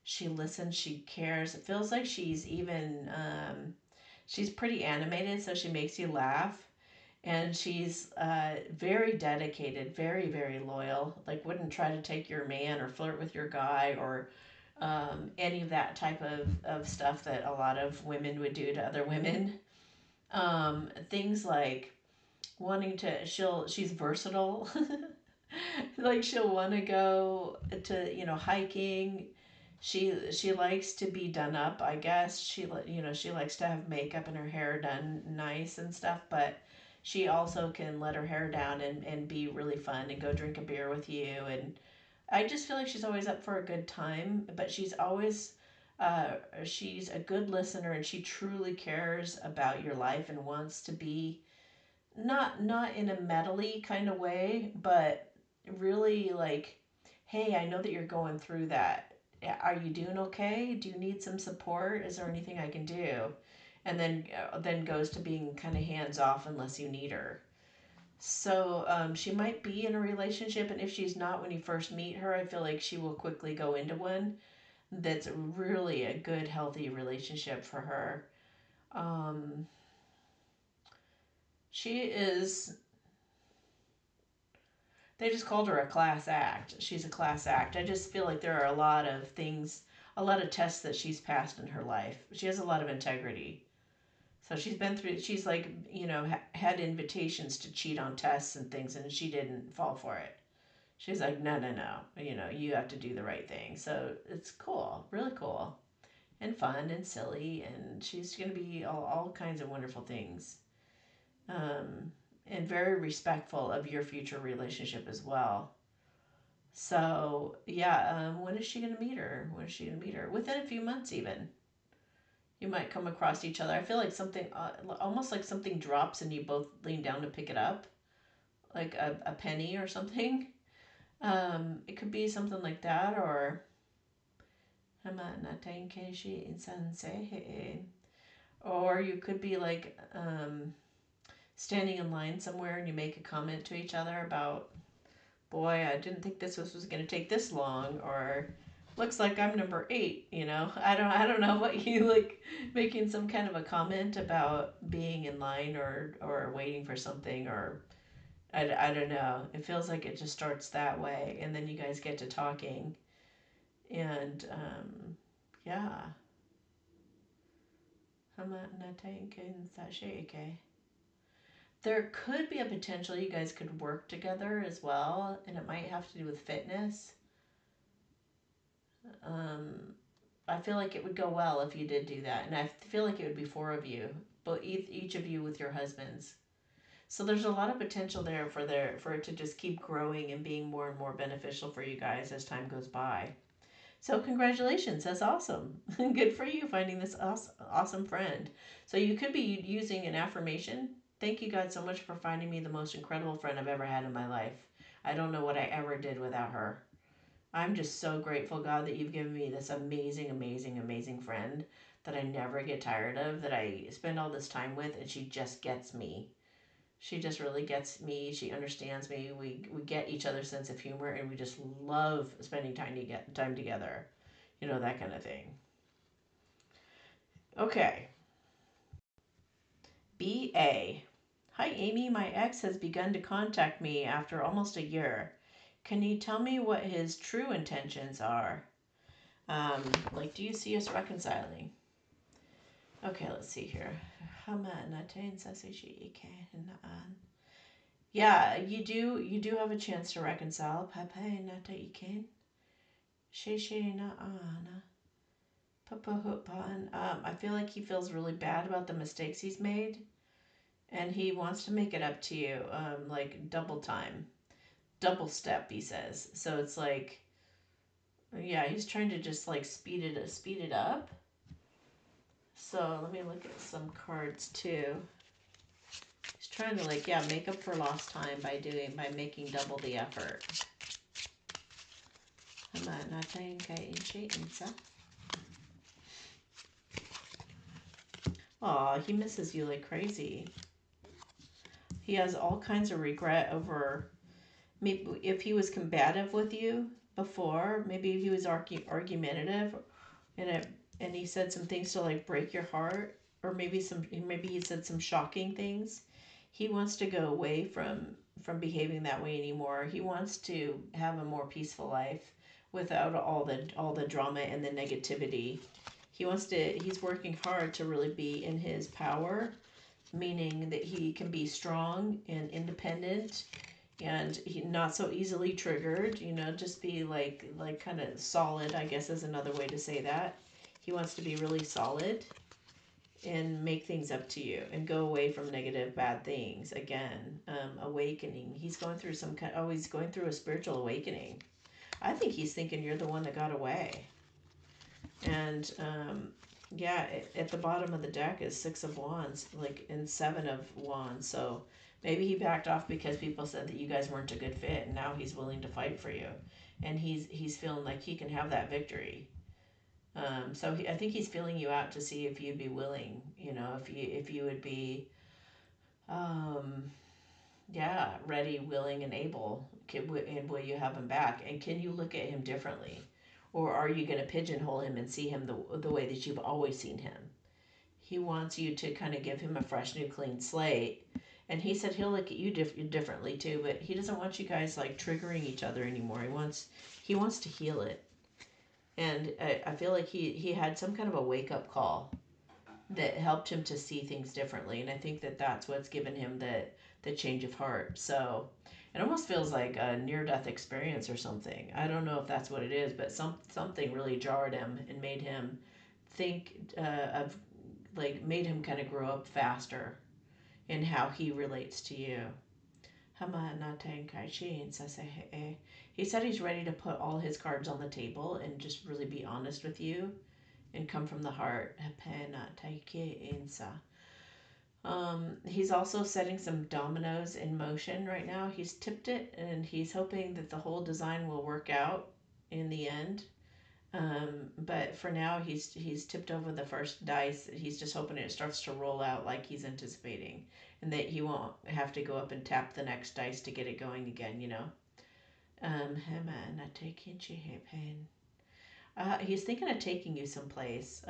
she listens, she cares. It feels like she's pretty animated, so she makes you laugh. And she's very dedicated, very, very loyal. Like, wouldn't try to take your man or flirt with your guy or any of that type of stuff that a lot of women would do to other women. Things like she's versatile. Like, she'll want to go to, hiking. She likes to be done up, I guess. She likes to have makeup and her hair done nice and stuff, but she also can let her hair down and be really fun and go drink a beer with you. And I just feel like she's always up for a good time, but uh, she's a good listener, and she truly cares about your life and wants to be not in a meddly kind of way, but really like, hey, I know that you're going through that. Are you doing okay? Do you need some support? Is there anything I can do? And then goes to being kind of hands off unless you need her. So she might be in a relationship, and if she's not when you first meet her, I feel like she will quickly go into one that's really a good, healthy relationship for her. Um, she is They just called her a class act. She's a class act. I just feel like there are a lot of things, a lot of tests that she's passed in her life. She has a lot of integrity. So she's like, had invitations to cheat on tests and things, and she didn't fall for it. She's like, no, no, no. You have to do the right thing. So it's cool, really cool, and fun and silly, and she's going to be all kinds of wonderful things. Um, and very respectful of your future relationship as well. So yeah, when is she gonna meet her? When is she gonna meet her? Within a few months, even. You might come across each other. I feel like almost like something drops and you both lean down to pick it up, like a penny or something. It could be something like that, or or you could be like standing in line somewhere and you make a comment to each other about, boy, I didn't think this was going to take this long, or looks like I'm number 8, I don't know what you like, making some kind of a comment about being in line or waiting for something, or I don't know. It feels like it just starts that way, and then you guys get to talking, and yeah. There could be a potential you guys could work together as well, and it might have to do with fitness. Um, I feel like it would go well if you did do that, and I feel like it would be 4 of you, but each of you with your husbands. So there's a lot of potential there for it to just keep growing and being more and more beneficial for you guys as time goes by. So congratulations, that's awesome. Good for you finding this awesome friend. So you could be using an affirmation. Thank you, God, so much for finding me the most incredible friend I've ever had in my life. I don't know what I ever did without her. I'm just so grateful, God, that you've given me this amazing, amazing, amazing friend that I never get tired of, that I spend all this time with, and she just gets me. She just really gets me. She understands me. We get each other's sense of humor, and we just love spending time together. That kind of thing. Okay. BA. Hi, Amy. My ex has begun to contact me after almost a year. Can you tell me what his true intentions are? Like, do you see us reconciling? Okay, let's see here. Yeah, you do have a chance to reconcile. I feel like he feels really bad about the mistakes he's made, and he wants to make it up to you, like double time, double step. He says so. It's like, yeah, he's trying to just like speed it up. So let me look at some cards too. He's trying to like, yeah, make up for lost time by making double the effort. Aw, he misses you like crazy. He has all kinds of regret over maybe if he was combative with you before, maybe if he was argumentative and and he said some things to like break your heart, or maybe he said some shocking things. He wants to go away from behaving that way anymore. He wants to have a more peaceful life without all the drama and the negativity. He's working hard to really be in his power, meaning that he can be strong and independent and he not so easily triggered, just be like kind of solid, I guess is another way to say that. He wants to be really solid and make things up to you and go away from negative bad things again. Awakening, he's going through he's going through a spiritual awakening. I think he's thinking you're the one that got away. And yeah, at the bottom of the deck is 6 of Wands, like, and 7 of Wands. So maybe he backed off because people said that you guys weren't a good fit, and now he's willing to fight for you, and he's feeling like he can have that victory. So I think he's feeling you out to see if you'd be willing, if you would be, yeah, ready, willing, and able, and will you have him back, and can you look at him differently? Or are you going to pigeonhole him and see him the way that you've always seen him? He wants you to kind of give him a fresh, new, clean slate. And he said he'll look at you differently too, but he doesn't want you guys like triggering each other anymore. He wants to heal it. And I feel like he had some kind of a wake up call that helped him to see things differently. And I think that that's what's given him the change of heart. So it almost feels like a near-death experience or something. I don't know if that's what it is, but something really jarred him and made him think made him kind of grow up faster in how he relates to you. He said he's ready to put all his cards on the table and just really be honest with you and come from the heart. He's also setting some dominoes in motion right now. He's tipped it and he's hoping that the whole design will work out in the end. But for now, he's tipped over the first dice. He's just hoping it starts to roll out like he's anticipating, and that he won't have to go up and tap the next dice to get it going again. He's thinking of taking you someplace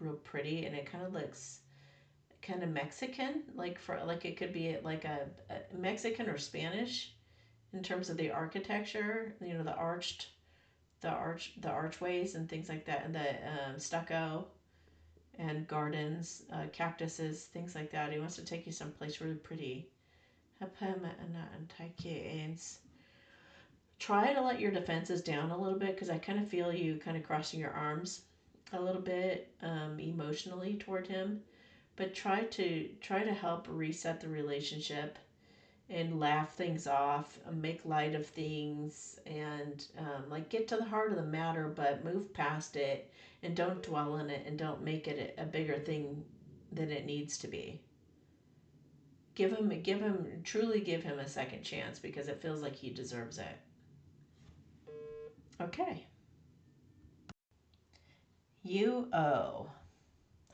real pretty, and it kind of looks kind of Mexican, like it could be like a Mexican or Spanish in terms of the architecture. The archways and things like that, and the stucco and gardens, cactuses, things like that. He wants to take you someplace really pretty. Try to let your defenses down a little bit, because I kind of feel you kind of crossing your arms a little bit emotionally toward him. But try to help reset the relationship and laugh things off, make light of things, and get to the heart of the matter, but move past it and don't dwell in it and don't make it a bigger thing than it needs to be. Truly give him a second chance, because it feels like he deserves it. Okay.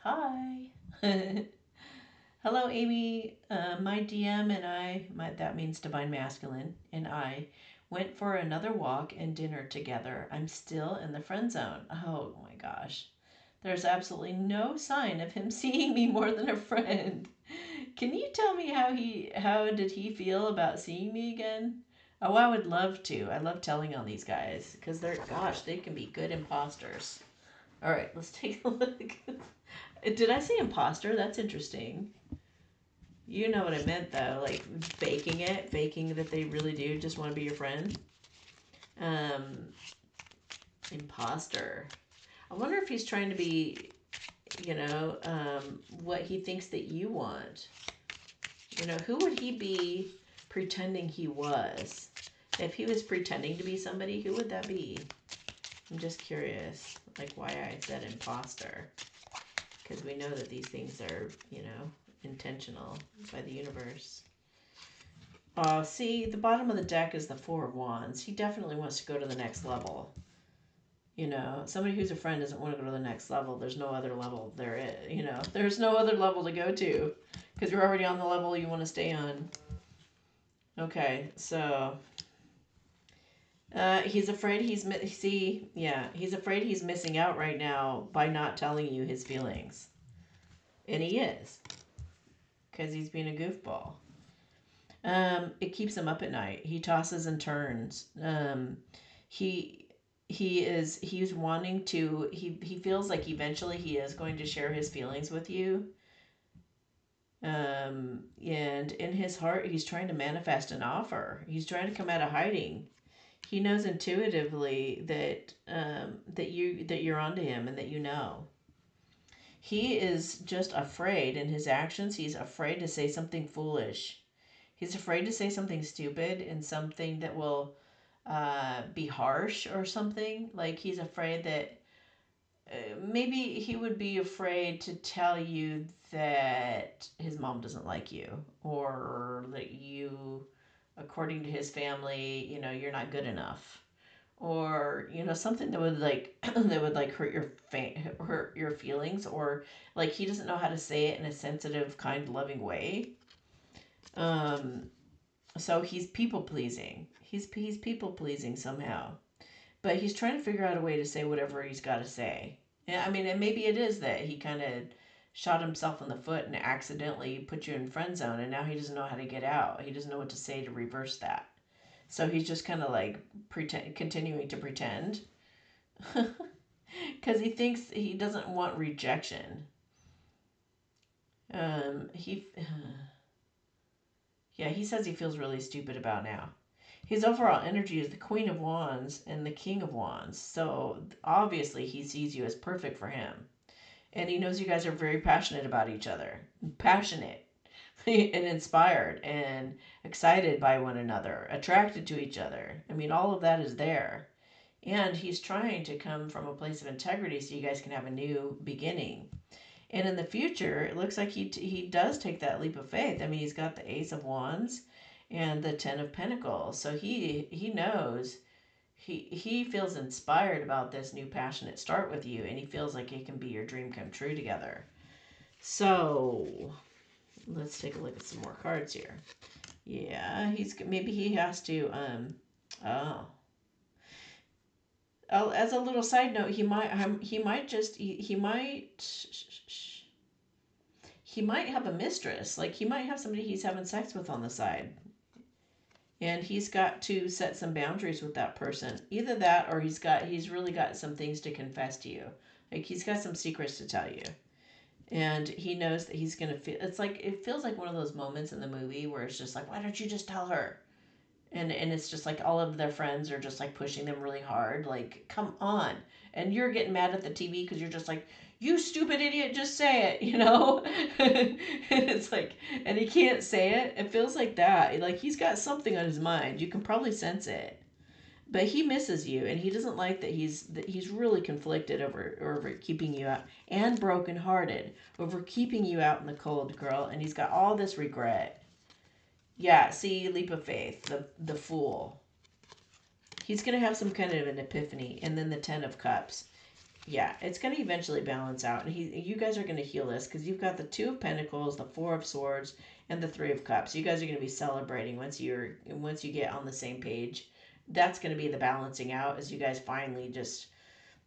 Hi. Hello, Amy. My DM and that means Divine Masculine, and I went for another walk and dinner together. I'm still in the friend zone. Oh my gosh. There's absolutely no sign of him seeing me more than a friend. Can you tell me how did he feel about seeing me again? Oh, I would love to. I love telling on these guys because they can be good imposters. All right, let's take a look. Did I say imposter? That's interesting. You know what I meant, though, like faking that they really do just want to be your friend. Imposter. I wonder if he's trying to be, what he thinks that you want. Who would he be pretending he was? If he was pretending to be somebody, who would that be? I'm just curious, like why I said imposter. because we know that these things are, intentional by the universe. See, the bottom of the deck is the Four of Wands. He definitely wants to go to the next level. Somebody who's a friend doesn't want to go to the next level. There's no other level there is, there's no other level to go to because you're already on the level you want to stay on. Okay, so he's afraid he's afraid he's missing out right now by not telling you his feelings. And he is, because he's being a goofball. It keeps him up at night. He tosses and turns. He's wanting to, he feels like eventually he is going to share his feelings with you. And in his heart, he's trying to manifest an offer. He's trying to come out of hiding. He knows intuitively that that you're onto him and that you know. He is just afraid in his actions. He's afraid to say something foolish. He's afraid to say something stupid and something that will be harsh or something. Like he's afraid that maybe he would be afraid to tell you that his mom doesn't like you, or that you, according to his family, you're not good enough, or something that would hurt your feelings, or like he doesn't know how to say it in a sensitive, kind, loving way. So he's people pleasing. He's people pleasing somehow, but he's trying to figure out a way to say whatever he's got to say. Yeah, I mean, and maybe it is that he kind of shot himself in the foot and accidentally put you in friend zone, and now he doesn't know how to get out. He doesn't know what to say to reverse that. So he's just kind of like continuing to pretend, because he thinks he doesn't want rejection. He says he feels really stupid about now. His overall energy is the Queen of Wands and the King of Wands. So obviously he sees you as perfect for him. And he knows you guys are very passionate about each other. Passionate and inspired and excited by one another, attracted to each other. I mean, all of that is there. And he's trying to come from a place of integrity so you guys can have a new beginning. And in the future, it looks like he does take that leap of faith. I mean, he's got the Ace of Wands and the Ten of Pentacles. So he knows, he feels inspired about this new passionate start with you, and he feels like it can be your dream come true together. So let's take a look at some more cards here. Yeah, maybe he has to as a little side note, he might have a mistress. Like he might have somebody he's having sex with on the side. And he's got to set some boundaries with that person. Either that, or he's really got some things to confess to you. Like he's got some secrets to tell you. And he knows that he's going to feel, it feels like one of those moments in the movie where it's just like, why don't you just tell her? And it's just like all of their friends are just like pushing them really hard. Like, come on. And you're getting mad at the TV because you're just like, you stupid idiot, just say it, And it's like, and he can't say it. It feels like that. Like he's got something on his mind. You can probably sense it. But he misses you, and he doesn't like that he's really conflicted over keeping you out, and brokenhearted over keeping you out in the cold, girl. And he's got all this regret. Yeah, see, leap of faith, the Fool. He's going to have some kind of an epiphany, and then the Ten of Cups. Yeah, it's going to eventually balance out, and you guys are going to heal this, because you've got the Two of Pentacles, the Four of Swords, and the Three of Cups. You guys are going to be celebrating once you get on the same page. That's going to be the balancing out, as you guys finally just...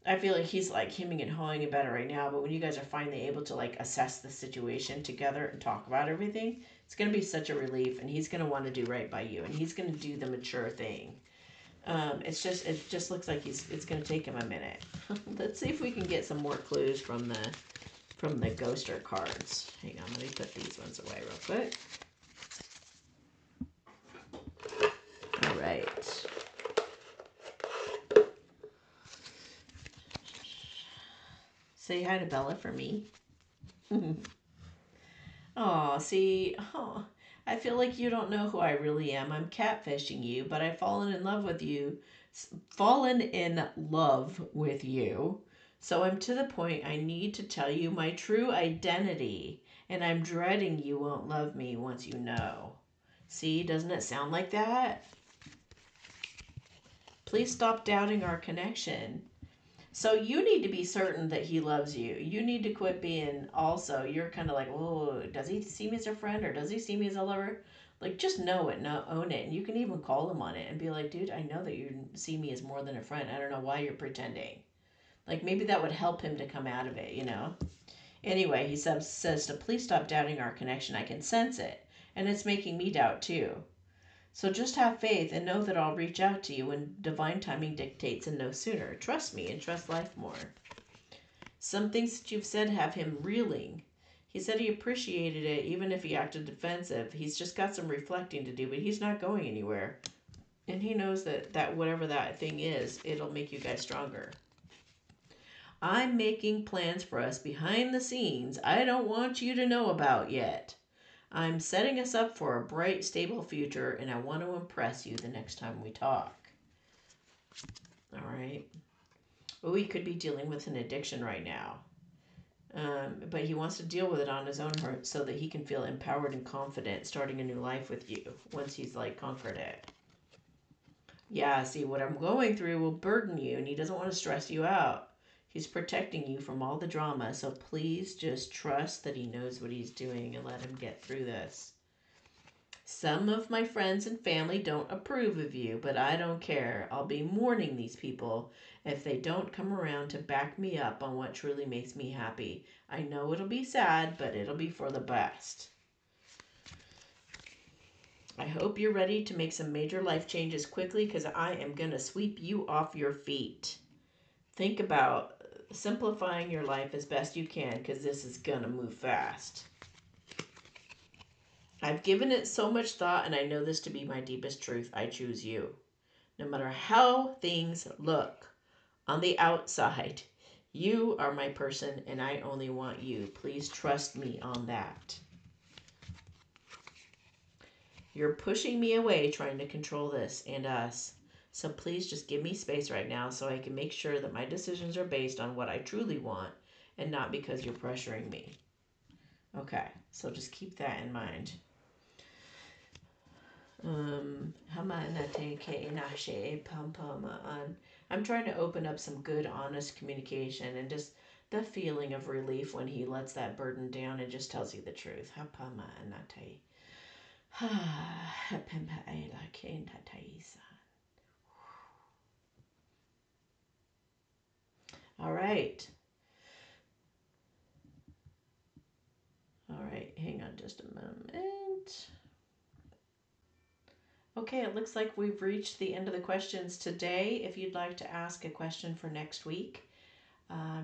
I feel like he's like hemming and hawing about it right now, but when you guys are finally able to like assess the situation together and talk about everything, it's going to be such a relief, and he's going to want to do right by you, and he's going to do the mature thing. It just looks like it's going to take him a minute. Let's see if we can get some more clues from the ghoster cards. Hang on, let me put these ones away real quick. All right. Say hi to Bella for me. Oh, see, I feel like you don't know who I really am. I'm catfishing you, but I've fallen in love with you. So I'm to the point I need to tell you my true identity, and I'm dreading you won't love me once you know. See, doesn't it sound like that? Please stop doubting our connection. So you need to be certain that he loves you. You need to quit being also, you're kind of like, oh, does he see me as a friend or does he see me as a lover? Like, just know it, no, own it. And you can even call him on it and be like, dude, I know that you see me as more than a friend. I don't know why you're pretending. Like, maybe that would help him to come out of it, you know? Anyway, he says to please stop doubting our connection. I can sense it. And it's making me doubt too. So just have faith and know that I'll reach out to you when divine timing dictates and no sooner. Trust me and trust life more. Some things that you've said have him reeling. He said he appreciated it even if he acted defensive. He's just got some reflecting to do, but he's not going anywhere. And he knows that whatever that thing is, it'll make you guys stronger. I'm making plans for us behind the scenes I don't want you to know about yet. I'm setting us up for a bright, stable future, and I want to impress you the next time we talk. All right. Oh, he could be dealing with an addiction right now. But he wants to deal with it on his own so that he can feel empowered and confident starting a new life with you once he's like conquered it. Yeah, see, what I'm going through will burden you, and he doesn't want to stress you out. He's protecting you from all the drama, so please just trust that he knows what he's doing and let him get through this. Some of my friends and family don't approve of you, but I don't care. I'll be mourning these people if they don't come around to back me up on what truly makes me happy. I know it'll be sad, but it'll be for the best. I hope you're ready to make some major life changes quickly because I am going to sweep you off your feet. Think about simplifying your life as best you can because this is going to move fast. I've given it so much thought and I know this to be my deepest truth. I choose you. No matter how things look on the outside, you are my person and I only want you. Please trust me on that. You're pushing me away trying to control this and us. So please just give me space right now so I can make sure that my decisions are based on what I truly want and not because you're pressuring me. Okay, so just keep that in mind. I'm trying to open up some good, honest communication and just the feeling of relief when he lets that burden down and just tells you the truth. All right. All right, hang on just a moment. Okay, it looks like we've reached the end of the questions today. If you'd like to ask a question for next week,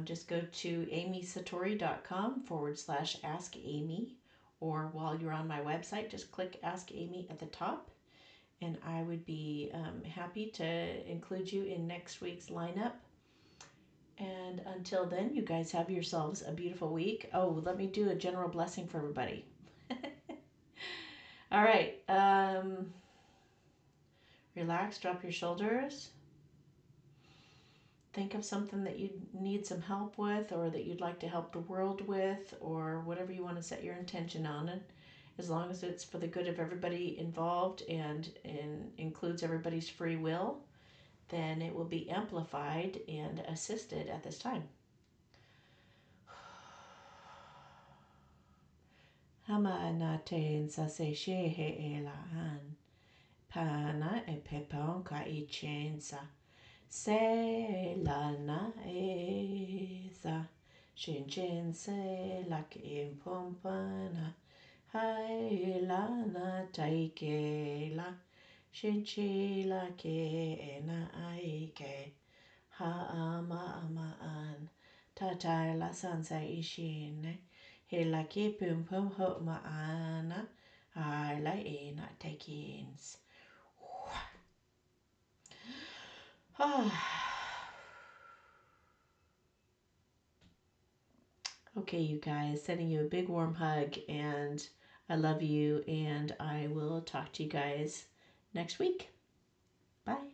just go to amysatori.com/ask Amy, or while you're on my website, just click Ask Amy at the top, and I would be happy to include you in next week's lineup. And until then, you guys have yourselves a beautiful week. Oh, let me do a general blessing for everybody. All right. Relax, drop your shoulders. Think of something that you need some help with or that you'd like to help the world with or whatever you want to set your intention on. And as long as it's for the good of everybody involved and includes everybody's free will, then it will be amplified and assisted at this time. Hama na te nsase shehe e la an. Pana e pepon ka I chensa. Se la na e sa. Shin chen se la ke pompana. Hai la na taike la. Shin chi la ke na aike. Ha ama ama an. Tatai la sansa ishine. He la ke pum pum ho ma ana. Hai la e na taikins. Okay, you guys, sending you a big warm hug, and I love you, and I will talk to you guys next week. Bye.